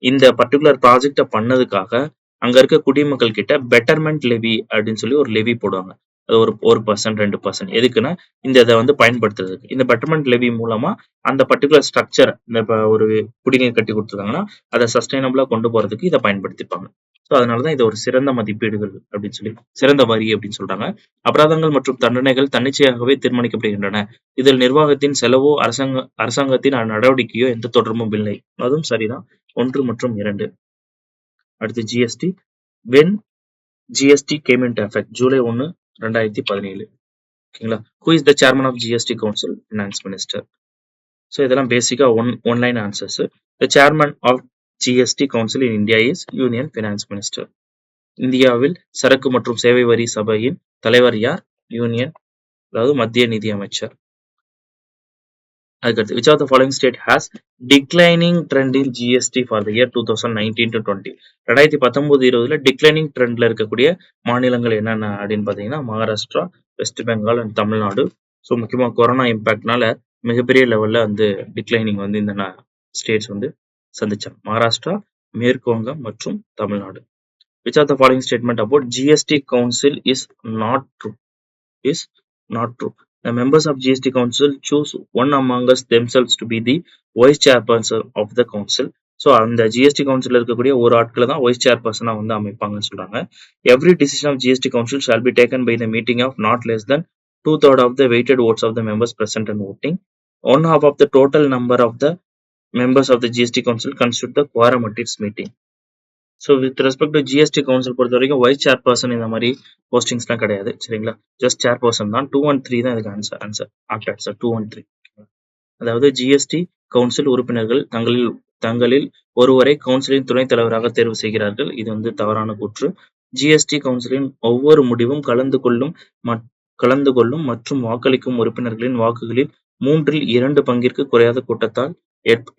இந்த பர்டிகுலர் ப்ராஜெக்ட பண்ணதுக்காக அங்க இருக்க குடிமக்கள் கிட்ட பெட்டர்மென்ட் லெவி அப்படின்னு சொல்லி ஒரு லெவி போடுவாங்க. அது ஒரு 1% 2% எதுக்குன்னா, இந்த இத வந்து பயன்படுத்துறதுக்கு. இந்த பெட்டர்மென்ட் லெவி மூலமா அந்த பர்ட்டிகுலர் ஸ்ட்ரக்சர் இப்ப ஒரு குடிநீர் கட்டி குடுத்துருக்காங்கன்னா, அத சஸ்டைனபிளா கொண்டு போறதுக்கு இத பயன்படுத்திப்பாங்க. ஸோ அதனால தான் இத ஒரு சிறந்த மதிப்பீடுகள் அப்படின்னு சொல்லி சிறந்த வரி அப்படின்னு சொல்றாங்க. அபராதங்கள் மற்றும் தண்டனைகள் தன்னிச்சையாகவே தீர்மானிக்கப்படுகின்றன. இதில் நிர்வாகத்தின் செலவோ, அரசாங்கத்தின் நடவடிக்கையோ எந்த தொடர்பும் இல்லை. அதுவும் சரிதான். 1 மற்றும் 2. அடுத்து GST. When GST came into effect July 1, 2017. ஓகேங்களா? Who is the chairman of GST council? Finance minister. So இதெல்லாம் பேசிக்கா one line answers. The chairman of GST council in India is union finance minister. இந்தியாவில் சரக்கு மற்றும் சேவை வரி சபையின் தலைவர் யார்? யூனியன், அதாவது மத்திய நிதி அமைச்சர். அதுக்கடுத்து which of the following state has declining trend in GST for the year 2019 to 20? 2019-20ல declining ட்ரெண்ட்ல இருக்கக்கூடிய மாநிலங்கள் என்னென்ன அப்படின்னு பார்த்தீங்கன்னா, Maharashtra, west Bengal and Tamil Nadu. So முக்கியமாக கொரோனா இம்பாக்ட்னால மிகப்பெரிய லெவல்ல வந்து டிக்ளைனிங் வந்து இந்த ஸ்டேட்ஸ் வந்து சந்திச்சாங்க. மகாராஷ்டிரா, மேற்கு வங்கம் மற்றும் Tamil Nadu. which of the following statement about GST council is not true? Is not true. The members of GST council choose one among us themselves to be the vice chairperson of the council. ஸோ அந்த ஜிஎஸ்டி கவுன்சில் இருக்கக்கூடிய ஒரு ஆட்களை தான் வைஸ் சேர்பர்சனா வந்து அமைப்பாங்கன்னு சொல்றாங்க. Every decision of GST council shall be taken by the meeting of not less than 2/3 of the weighted votes of the members present and voting. 1/2 of the total number of the members of the GST council constitute the quorum at its meeting. So with respect to GST council பொறுத்த வரைக்கும் வைஸ் சேர்பர்சன் இந்த மாதிரி போஸ்டிங்ஸ்லாம் கிடையாது. சரிங்களா? ஜஸ்ட் சேர்பர்சன் தான். 2 and 3 தான் இதுக்கு ஆன்சர். Opt answer 2 and 3. அதாவது ஜிஎஸ்டி கவுன்சில் உறுப்பினர்கள் தங்களில் ஒருவரை கவுன்சிலின் துணைத் தலைவராக தேர்வு செய்கிறார்கள். இது வந்து தவறான கூற்று. ஜிஎஸ்டி கவுன்சிலின் ஒவ்வொரு முடிவும் கலந்து கொள்ளும் மற்றும் வாக்களிக்கும் உறுப்பினர்களின் வாக்குகளில் 2/3 பங்கிற்கு குறையாத கூட்டத்தால்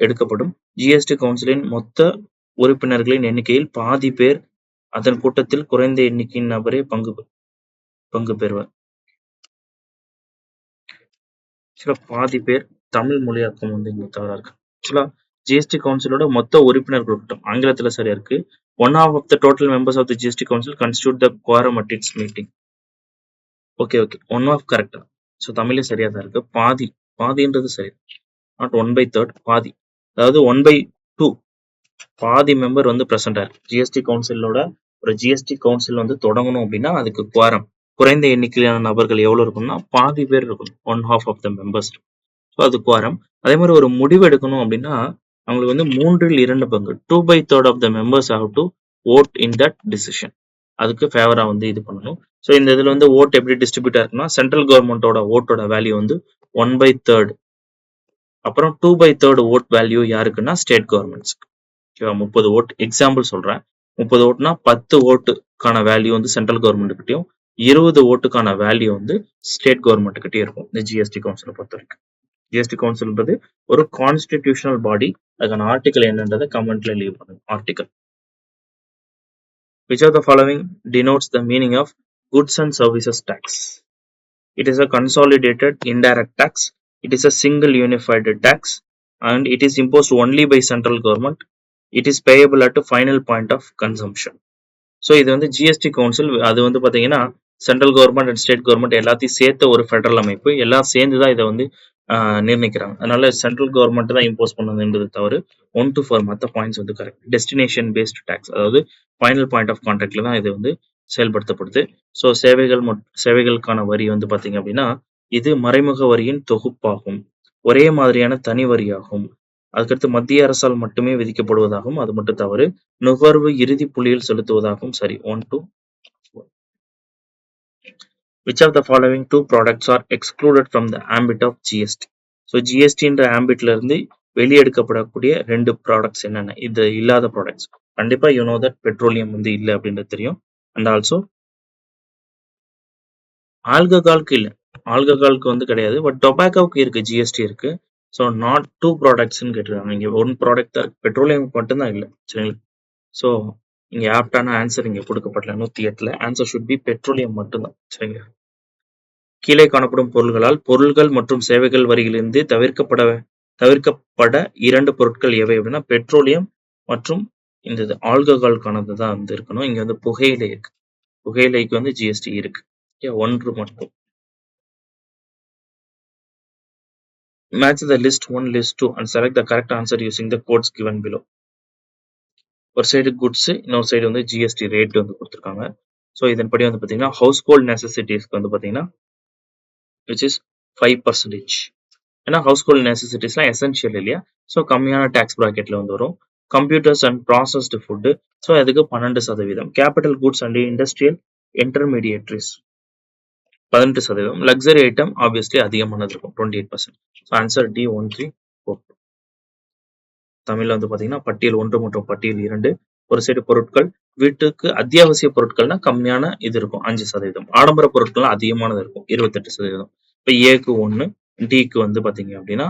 எடுக்கப்படும். ஜிஎஸ்டி கவுன்சிலின் மொத்த உறுப்பினர்களின் எண்ணிக்கையில் பாதி பேர் அதன் கூட்டத்தில் குறைந்த எண்ணிக்கையின் நபரே பங்கு பெறுவர். பாதி பேர் தமிழ் மொழியாக்கம் வந்து இங்க தவறா இருக்கு. ஆக்சுவலா ஜிஎஸ்டி கவுன்சிலோட மொத்த உறுப்பினர்கள் கூட்டம் ஆங்கிலத்துல சரியா இருக்கு. 1/2 of the total members of the GST council constitute the quorum at its meeting. Okay 1/2 correct. So தமிழே சரியா தான் இருக்கு. பாதின்றது சரி, நாட் 1/3, பாதி. அதாவது 1/2 பாதி மெம்பர் வந்து பிரசண்டா இருக்கு. ஜிஎஸ்டி கவுன்சிலோட ஒரு ஜிஎஸ்டி கவுன்சில் வந்து தொடங்கணும் அப்படின்னா அதுக்கு குவாரம் குறைந்த எண்ணிக்கையிலான நபர்கள் எவ்வளவு இருக்கும்னா பாதி பேர் இருக்கணும். 1/2 of the members. ஸோ அது குவாரம். அதே மாதிரி ஒரு முடிவு எடுக்கணும் அப்படின்னா அவங்களுக்கு வந்து 2/3 பங்கு 2/3 of the members have to vote in that decision. அதுக்கு ஃபேவரா வந்து இது பண்ணணும். ஸோ இந்த இதுல வந்து ஓட் எப்படி டிஸ்ட்ரிபியூட் ஆகுதுன்னா சென்ட்ரல் கவர்மெண்டோட ஓட்டோட வேல்யூ வந்து 1/3. அப்புறம் 2/3 ஓட் வேல்யூ யாருக்குன்னா ஸ்டேட் கவர்மெண்ட்ஸ்க்கு. 30 ஓட் எக்ஸாம்பிள் சொல்றேன். 30 ஓட்டுனா 10 ஓட்டுக்கான வேல்யூ வந்து சென்ட்ரல் கவர்மெண்ட் கிட்டயும் 20 ஓட்டுக்கான வேல்யூ வந்து ஸ்டேட் கவர்மெண்ட் கிட்டே இருக்கும். இந்த ஜிஎஸ்டி கவுன்சிலை பொறுத்த வரைக்கும். ஜிஎஸ்டி கவுன்சில்ன்றது ஒரு கான்ஸ்டிடியூஷனல் பாடி. அதுக்கான ஆர்டிகல் என்னன்றதை கமெண்ட்ல லீவ் பண்ணுங்க. Article. Which of the following denotes the meaning of goods and services tax? It is a consolidated indirect tax. It is a single unified tax and it is imposed only by central government. It is payable at a final point of consumption. So இது வந்து ஜிஎஸ்டி கவுன்சில். அது வந்து பார்த்தீங்கன்னா central government and state government எல்லாத்தையும் சேர்த்த ஒரு ஃபெடரல் அமைப்பு. எல்லாம் சேர்ந்து தான் இதை வந்து நிர்ணயிக்கிறாங்க. அதனால சென்ட்ரல் கவர்மெண்ட் தான் இம்போஸ் பண்ணதுன்றது தவறு. 1 to 4 மற்ற பாயிண்ட்ஸ் வந்து கரெக்ட். டெஸ்டினேஷன் பேஸ்ட் டேக்ஸ், அதாவது ஃபைனல் பாயிண்ட் ஆஃப் கான்டாக்ட்ல தான் இது வந்து செயல்படுத்தப்படுது. ஸோ சேவைகளுக்கான வரி வந்து பார்த்தீங்க அப்படின்னா இது மறைமுக வரியின் தொகுப்பாகும். ஒரே மாதிரியான தனி வரியாகும். அதுக்கடுத்து மத்திய அரசால் மட்டுமே விதிக்கப்படுவதாகவும் அது மட்டும் தவறு. நுகர்வு இறுதி புள்ளியில் செலுத்துவதாகவும் சரி. 1 to 4. Which of the following 2 products are excluded from the ambit of GST? So ஜிஎஸ்டின்ற ஆம்பிட்ல இருந்து வெளியெடுக்கப்படக்கூடிய 2 ப்ராடக்ட்ஸ் என்னென்ன? இது இல்லாத ப்ராடக்ட்ஸ் கண்டிப்பா யூ நோ தட் பெட்ரோலியம் வந்து இல்லை அப்படின்றது தெரியும். அண்ட் ஆல்சோ ஆல்கஹாலுக்கு இல்லை, ஆல்கஹாலுக்கு வந்து கிடையாது. பட் டொபாக்கோவுக்கு இருக்கு, ஜிஎஸ்டி இருக்கு. ஸோ நாட் 2 ப்ராடக்ட்ஸ்ன்னு கேட்டிருக்காங்க. இங்கே 1 ப்ராடக்ட் தான் இருக்கு, பெட்ரோலியம் மட்டும்தான் இல்லை. சரிங்களா? ஸோ இங்கே ஆப்டான ஆன்சர் இங்கே கொடுக்கப்படல. 108ல ஆன்சர் ஷுட் பி பெட்ரோலியம் மட்டும்தான். சரிங்களா? கீழே காணப்படும் பொருள்கள் மற்றும் சேவைகள் வரியிலிருந்து தவிர்க்கப்பட 2 பொருட்கள் எவை அப்படின்னா பெட்ரோலியம் மற்றும் இந்த இது ஆல்கஹால்கானது தான் வந்து இருக்கணும். இங்க வந்து புகையிலை இருக்கு. புகையிலைக்கு வந்து ஜிஎஸ்டி இருக்கு. ஒன்று மட்டும். Match the list 1, list 2 and select the correct answer using the codes given below. ஒரு சைடு குட்ஸ், இன்னொரு சைடு வந்து ஜிஎஸ்டி ரேட் வந்து கொடுத்துருக்காங்க. ஸோ இதன்படி வந்து பார்த்தீங்கன்னா ஹவுஸ் ஹோல்ட் நெசசிட்டிஸ்க்கு வந்து பார்த்தீங்கன்னா விச் இஸ் 5%. ஏன்னா ஹவுஸ் ஹோல்ட் நெசசிட்டிஸ்லாம் எசென்ஷியல் இல்லையா? ஸோ கம்மியான டேக்ஸ் ப்ராக்கெட்ல வந்து வரும். Computers and processed food, so அதுக்கு 12%. Capital goods and industrial intermediaries 18%. Luxury item obviously அதிகமானது இருக்கும் 28%. So answer D 1342. தமிழ்ல வந்து பார்த்தீங்கன்னா பட்டியல் 1 மற்றும் பட்டியல் 2. ஒரு சைடு பொருட்கள், வீட்டுக்கு அத்தியாவசிய பொருட்கள்னா கம்மியான இது இருக்கும் 5%. ஆடம்பர பொருட்கள்லாம் அதிகமானது இருக்கும் 28%. இப்போ ஏக்கு 1, டிக்கு வந்து பார்த்தீங்க அப்படின்னா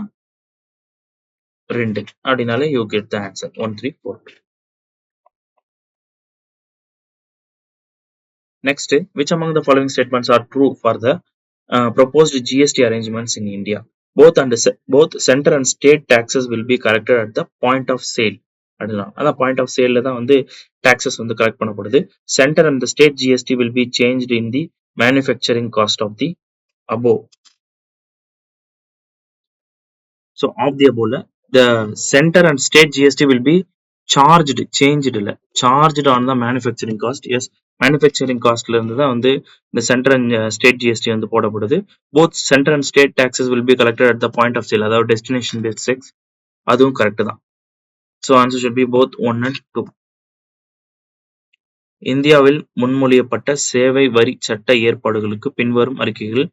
2 அப்படின்னாலே you get the answer 1342. Next, which among the following statements are true for the proposed GST arrangements in India? Both center and state taxes will be collected at the point of sale. அதான் பாயிண்ட் ஆஃப் சேல்ல தான் வந்து டாக்ஸஸ் வந்து கலெக்ட் பண்ணப்படுது. Centre and state GST will be changed in the manufacturing cost of the above. So of the above, the center and state GST will be changed இல்ல charged on the manufacturing cost. Yes, manufacturing காஸ்ட்ல இருந்து தான் வந்து இந்த சென்ட்ரல் அண்ட் ஸ்டேட் ஜிஎஸ்டி வந்து போடப்படுது. Both central and state taxes will be collected at the point of sale, அதாவது டெஸ்டினேஷன் பேஸ்ட் டேக்ஸ். அதுவும் கரெக்ட் தான். So answer should be both 1 and 2. இந்தியாவில் முன்மொழியப்பட்ட சேவை வரி சட்ட ஏற்பாடுகளுக்கு பின்வரும் அறிக்கைகள்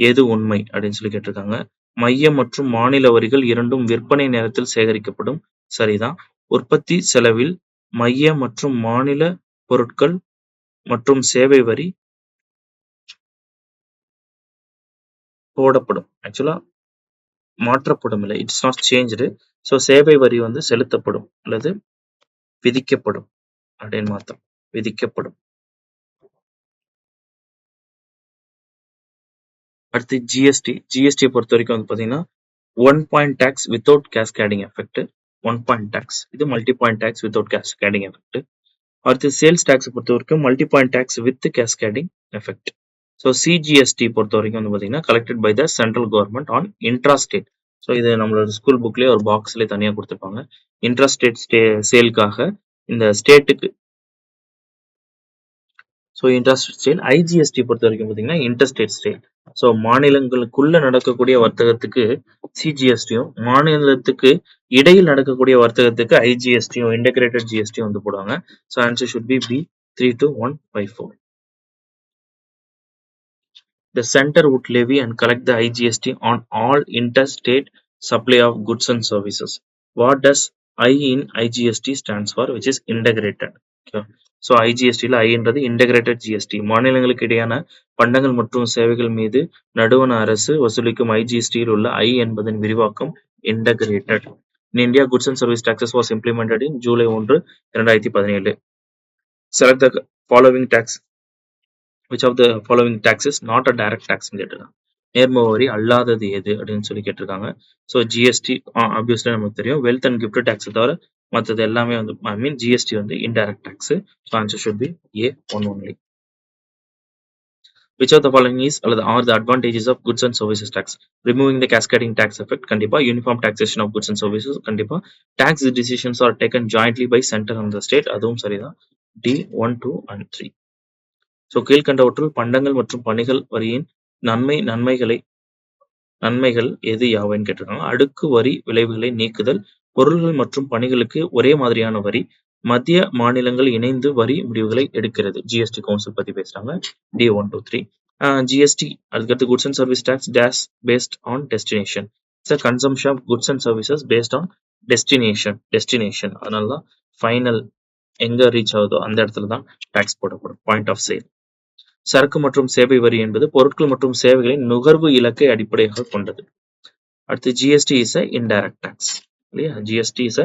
எது உண்மை அப்படின்னு சொல்லி கேட்டிருக்காங்க. மைய மற்றும் மாநில வரிகள் இரண்டும் விற்பனை நேரத்தில் சேகரிக்கப்படும். சரிதான். உற்பத்தி செலவில் மைய மற்றும் மாநில பொருட்கள் மற்றும் சேவை வரி போடப்படும். ஆக்சுவலா மாற்றப்படும் இல்லை, இட்ஸ் நாட் சேஞ்ச்டு. ஸோ சேவை வரி வந்து செலுத்தப்படும் அல்லது விதிக்கப்படும் அப்படின்னு மாத்தம். விதிக்கப்படும். அடுத்து ஜிஎஸ்டி பொறுத்த வரைக்கும் வந்து பாத்தீங்கன்னா 1 point tax without cascading effect, 1 point tax. இது multi point tax without cascading effect. அடுத்து சேல்ஸ் டாக்ஸ் பொறுத்த வரைக்கும் multi point tax with cascading effect. So CGST பொறுத்த வரைக்கும் வந்து பாத்தீங்கன்னா collected by the central government on intrastate. So இது நம்மளோட ஸ்கூல் புக்லேயே ஒரு பாக்ஸ்லேயே தனியாக கொடுத்துருப்பாங்க. இன்ட்ராஸ்டேட் சேலுக்காக இந்த ஸ்டேட்டுக்கு. So இன்ட்ராஸ்டேட் sale. ஐஜிஎஸ்டி பொறுத்த வரைக்கும் பார்த்தீங்கன்னா இன்டர்ஸ்டேட் சேல். ஸோ மாநிலங்களுக்குள்ள நடக்கக்கூடிய வர்த்தகத்துக்கு சிஜிஎஸ்டியும், மாநிலத்துக்கு இடையில் நடக்கக்கூடிய வர்த்தகத்துக்கு ஐஜிஎஸ்டியும், இன்டகிரேட்டட் ஜிஎஸ்டியும் வந்து போடுவாங்க. So answer should be B 32154. The center would levy and collect the IGST on all interstate supply of goods and services. What does I in IGST stands for, which is integrated. Okay. So ஐஜிஎஸ்டியில் ஐன்றது இன்டகிரேட்டட் ஜிஎஸ்டி. மாநிலங்களுக்கு இடையான பண்டங்கள் மற்றும் சேவைகள் மீது நடுவண அரசு வசூலிக்கும் ஐஜிஎஸ்டியில் உள்ள ஐ என்பதன் விரிவாக்கம் integrated. In India, goods and service taxes was implemented in July 1, 2017. Select the following tax. Which of the following tax is not a direct tax கேட்டிருக்காங்க. நேர்முக வரி அல்லாதது எது அப்படின்னு சொல்லி கேட்டிருக்காங்க. ஸோ ஜிஎஸ்டி ஆப்வியஸ்லி நமக்கு தெரியும். வெல்த் அண்ட் கிஃப்ட் டேக்ஸ் தவிர மற்றது எல்லாமே வந்து ஐ மீன் ஜிஎஸ்டி வந்து indirect tax. So answer should be A 1 only. Which of the following is அல்லது are the advantages of goods and services tax? Removing the cascading tax effect கண்டிப்பா. Uniform taxation of goods and services கண்டிப்பா. Tax decisions are taken jointly by center and the state, அதுவும் சரிதான். D 1, 2 and 3. ஸோ கீழ்கண்டவற்றுள் பண்டங்கள் மற்றும் பணிகள் வரியின் நன்மைகள் எது யாவைன்னு கேட்டிருக்காங்க. அடுக்கு வரி விளைவுகளை நீக்குதல், பொருள்கள் மற்றும் பணிகளுக்கு ஒரே மாதிரியான வரி, மத்திய மாநிலங்கள் இணைந்து வரி முடிவுகளை எடுக்கிறது. ஜிஎஸ்டி கவுன்சில் பத்தி பேசுறாங்க. டி 1, 2, 3. ஜிஎஸ்டி அதுக்கடுத்து goods and service tax dash based on destination. Consumption of goods and services based on destination. அதனால தான் ஃபைனல் எங்க ரீச் ஆகுதோ அந்த இடத்துல தான் டாக்ஸ் போடப்படும். Point of sale. சரக்கு மற்றும் சேவை வரி என்பது பொருட்கள் மற்றும் சேவைகளின் நுகர்வு இலக்கை அடிப்படையாக கொண்டது. அடுத்து ஜிஎஸ்டி இஸ் இன்டைரக்ட் டாக்ஸ் இல்லையா. ஜிஎஸ்டி இஸ்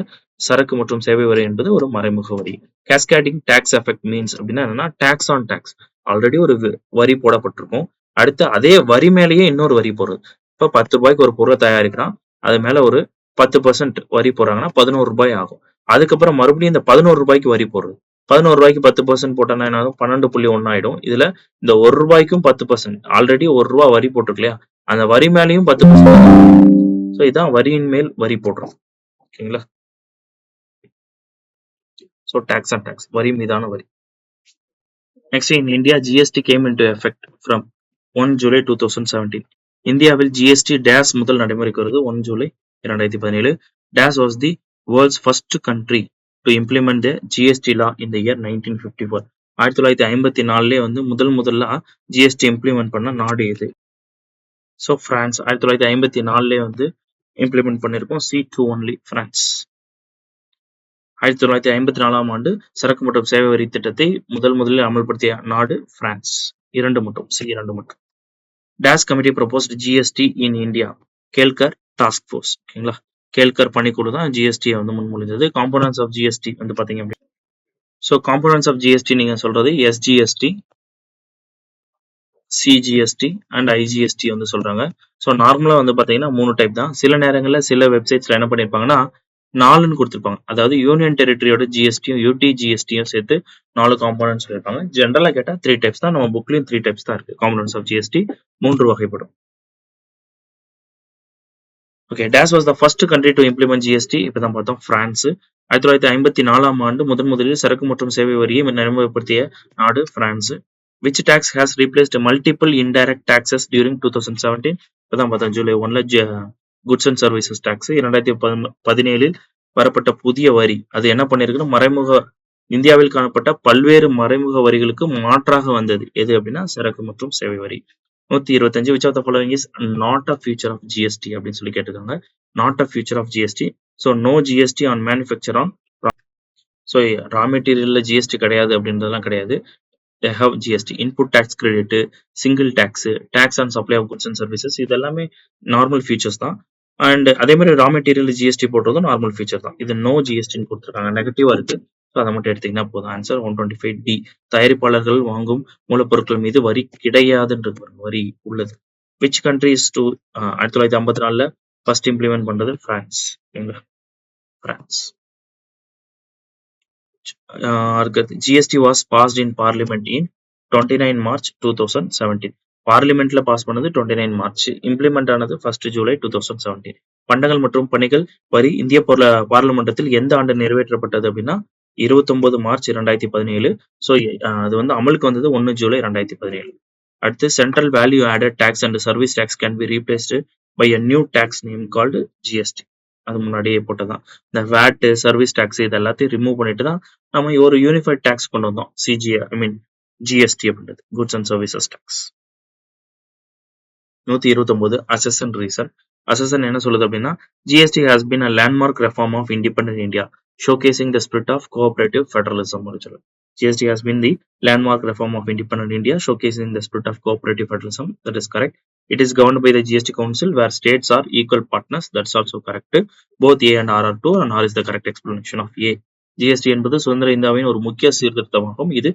சரக்கு மற்றும் சேவை வரி என்பது ஒரு மறைமுக வரி. கேஸ்கேடிங் டாக்ஸ் எஃபெக்ட் மீன்ஸ் அப்படின்னா என்னன்னா டாக்ஸ் ஆன் டாக்ஸ். ஆல்ரெடி ஒரு வரி போடப்பட்டிருக்கும், அடுத்து அதே வரி மேலேயே இன்னொரு வரி போடுறது. இப்போ 10 ரூபாய்க்கு ஒரு பொருளை தயாரிக்கிறான், அது மேல ஒரு 10% வரி போடுறாங்கன்னா 11 ரூபாய் ஆகும். அதுக்கப்புறம் மறுபடியும் இந்த 11 ரூபாய்க்கு வரி போடுறது. 11 ரூபாய்க்கு 10% போட்டோம்னா என்ன ஆகும்? 12.1 ஆயிடும். இதுல இந்த 1 ரூபாய்க்கும் 10% ஆல்ரெடி ₹1 வரி போட்டிருக்கு இல்லையா? அந்த வரி மேலேயும் 10%. ஸோ இதான் வரியின் மேல் வரி போடுறோம். ஓகேங்களா? ஸோ டாக்ஸ் அண்ட் டாக்ஸ் வரி மீதான வரி. Next in India GST came into effect from 1 July 2017. இந்தியாவில் ஜிஎஸ்டி டேஸ் முதல் நடைமுறைக்கு வருது 1 July 2017. This was the world's first country to implement the GST law in the year 1954. 1954 வந்து முதல்ல ஜிஎஸ்டி இம்ப்ளிமெண்ட் பண்ண நாடு எது? So France. 1954 வந்து இம்ப்ளிமெண்ட் பண்ணிருக்கோம். C2 only France. 1954 ஆண்டு சரக்கு மற்றும் சேவை வரி திட்டத்தை முதலில் அமல்படுத்திய நாடு பிரான்ஸ். 2 மட்டும். C2 மட்டும். Days committee proposed GST in India. Kelkar task force. ஓகேங்களா? கேல்கர் பணிக்குழு தான் ஜிஎஸ்டியை வந்து முன்மொழிந்தது. காம்போனன்ட்ஸ் ஆஃப் ஜிஎஸ்டி வந்து பாத்தீங்க அப்படின்னா ஸோ காம்போனன்ட்ஸ் ஆஃப் ஜிஎஸ்டி நீங்க சொல்றது எஸ்ஜிஎஸ்டி, சிஜிஎஸ்டி அண்ட் ஐஜிஎஸ்டி வந்து சொல்றாங்க. ஸோ நார்மலா வந்து பாத்தீங்கன்னா 3 டைப் தான். சில நேரங்கள்ல சில வெப்சைட்ஸ்ல என்ன பண்ணிருப்பாங்கன்னா 4ன்னு கொடுத்துருப்பாங்க. அதாவது யூனியன் டெரிட்டரியோட ஜிஎஸ்டியும் யூடி ஜிஎஸ்டியும் சேர்த்து 4 காம்போனன்ட்ஸ் சொல்லியிருப்பாங்க. ஜென்ரலா கேட்டா 3 டைப்ஸ் தான். நம்ம புக்லயும் 3 டைப்ஸ் தான் இருக்கு. காம்போனன்ட்ஸ் ஆஃப் ஜிஎஸ்டி 3 வகைப்படும். Okay, days was the first country to implement GST. இப்பதான் பார்த்தோம் பிரான்ஸ். 1954 ஆண்டு முதலில் சரக்கு மற்றும் சேவை வரியை நடைமுறைப்படுத்திய நாடு France. Which tax has replaced multiple indirect taxes during 2017? இப்பதான் பார்த்தோம் ஜூலை 1ல குட்ஸ் அண்ட் சர்வீசஸ் டாக்ஸ். 2017 வரப்பட்ட புதிய வரி அது என்ன பண்ணிருக்குன்னா இந்தியாவில் காணப்பட்ட பல்வேறு மறைமுக வரிகளுக்கு மாற்றாக வந்தது. எது அப்படின்னா சரக்கு மற்றும் சேவை வரி. 125 which of the following is not a feature of GST அப்படின்னு சொல்லி கேட்டிருக்காங்க. not a feature of GST. so no GST on manufacture on so raw material GST கிடையாது அப்படின்றதெல்லாம் கிடையாது. they have GST, input tax credit, single tax, tax on supply of goods and services. இது எல்லாமே நார்மல் ஃபீச்சர்ஸ் தான். அண்ட் அதே மாதிரி ரா மெட்டீரியல் ஜிஎஸ்டி போடுறதும் நார்மல் ஃபீச்சர் தான். இது நோ ஜிஎஸ்டின்னு கொடுத்துருக்காங்க. நெகட்டிவா இருக்கு. ஸோ அதை மட்டும் எடுத்தீங்கன்னா போதும். Answer 125D. தயாரிப்பாளர்கள் வாங்கும் மூலப்பொருட்கள் மீது வரி கிடையாதுன்றது வரி உள்ளது. Which country is to 1954 first implement பண்றது France. France. GST was passed in Parliament in 29 March 2017. பார்லிமெண்ட்ல பாஸ் பண்ணது 29 மார்ச். இம்ப்ளிமெண்ட் ஆனது 1 ஜூலை 2017. பண்டங்கள் மற்றும் பணிகள் வரி இந்திய பார்லிமெண்டத்தில் எந்த ஆண்டு நிறைவேற்றப்பட்டது அப்படின்னா 29 மார்ச் 2017. ஸோ அது வந்து அமலுக்கு வந்தது 1 ஜூலை 2017. அடுத்து central value added tax and service tax can be replaced by a new tax name called GST. அது முன்னாடியே போட்டதான். இந்த வேட் சர்வீஸ் டாக்ஸ் இது எல்லாத்தையும் ரிமூவ் பண்ணிட்டு தான் நம்ம ஒரு யூனிஃபைட் டாக்ஸ் கொண்டு வந்தோம். ஜிஎஸ்டி அப்படின்றது goods and services tax. 129 assertion reason. Assertion என்ன சொல்லுது அப்படின்னா GST has been a landmark reform of independent India showcasing the spirit of cooperative federalism. GST has been the landmark reform of independent India, showcasing the spirit of cooperative federalism. That is correct. It is governed by the GST Council, where states are equal partners. That's also correct. Both A and R are true, and R is the correct explanation of A. GST என்பது சுதந்திர இந்தியாவின் ஒரு முக்கிய சீர்திருத்தமாகும். இது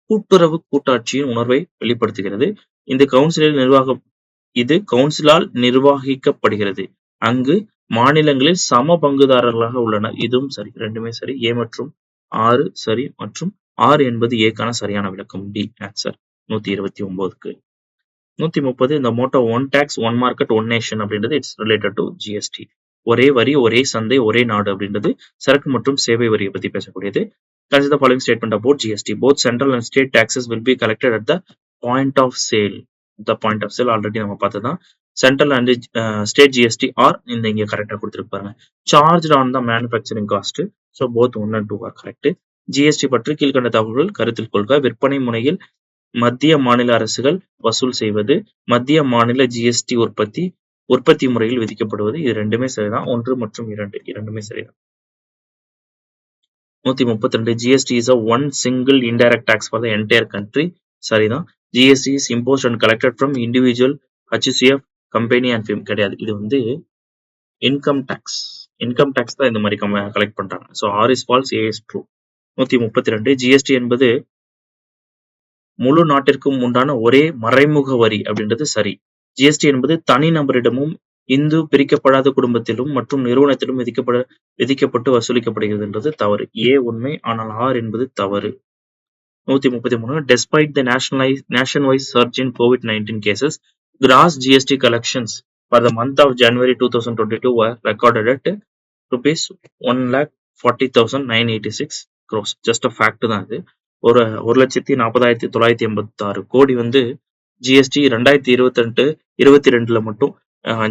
கூட்டுறவு கூட்டாட்சியின் உணர்வை வெளிப்படுத்துகிறது. இது கவுன்சிலால் நிர்வகிக்கப்படுகிறது. அங்கு மாநிலங்களில் சம பங்குதாரர்களாக உள்ளனர். இதுவும் சரி. ரெண்டுமே சரி. A மற்றும் 6 சரி மற்றும் 6 என்பது ஏக்கான சரியான விளக்கம். டி ஆன்சர் 129க்கு. 130 இந்த motto one tax one market one nation அப்படின்றது இட்ஸ் ரிலேட்டட் டு ஜிஎஸ்டி. ஒரே வரி ஒரே சந்தை ஒரே நாடு அப்படின்றது சரக்கு மற்றும் சேவை வரியை பத்தி பேசக்கூடியது. Consider the following statement about GST. Both central and state taxes will be collected at the point of sale. The point of sale already நம்ம பார்த்ததான். Central and state GST are இந்த இங்க கரெக்டா கொடுத்திருப்பாங்க. Charged on the manufacturing cost. So both 1 and 2 are correct. GST பற்றி கீழ்கண்ட தகவல்கள் கருத்தில் கொள்க. விற்பனை முனையில் மத்திய மாநில அரசுகள் வசூல் செய்வது, மத்திய மாநில ஜிஎஸ்டி உற்பத்தி முறையில் விதிக்கப்படுவது. இது ரெண்டுமே சரிதான். 1 மற்றும் 2 இரண்டுமே சரிதான். 132 GST is a one single indirect tax for the entire country. சரிதான். GST is imposed and collected from individual, HCF, company and firm. கிடையாது. இது வந்து இன்கம் டாக்ஸ். இன்கம் டாக்ஸ் தான் இந்த மாதிரி கலெக்ட் பண்றாங்க. So R is false, A is true. 132 GST என்பது முழு நாட்டிற்கும் உண்டான ஒரே மறைமுக வரி அப்படின்றது சரி. ஜிஎஸ்டி என்பது தனி நபரிடமும் இந்து பிரிக்கப்படாத குடும்பத்திலும் மற்றும் நிறுவனத்திலும் விதிக்கப்பட்டு வசூலிக்கப்படுகிறதுன்றது தவறு. ஏ உண்மை, ஆனால் ஆர் என்பது தவறு. 133 Despite the nationwide surge in COVID-19 cases, gross GST collections for the month of January 2022 were recorded at rupees 1,40,986 crores. Just a fact தான் இது. 1,40,40,986 கோடி வந்து ஜிஎஸ்டி 2022 மட்டும்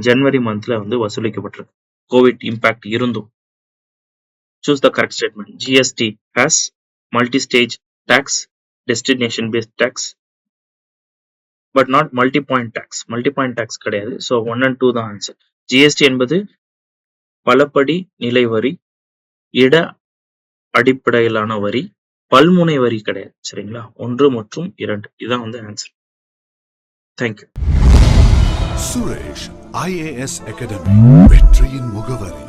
ஜனவரி மந்த்ல வந்து வசூலிக்கப்பட்டிருக்கு. கோவிட் இம்பாக்ட் இருந்தும். Choose the correct statement. GST has multi-stage tax, destination-based tax, but not multi-point tax. Multi-point tax கிடையாது. So 1 and 2 தான் ஆன்சர். GST என்பது பலபடி நிலை வரி, இட அடிப்படையிலான வரி, பல்முனை வரி கிடையாது. சரிங்களா? 1 மற்றும் 2 இதான் வந்து answer. Thank you. Suresh IAS academy வெற்றியின் முகவரி.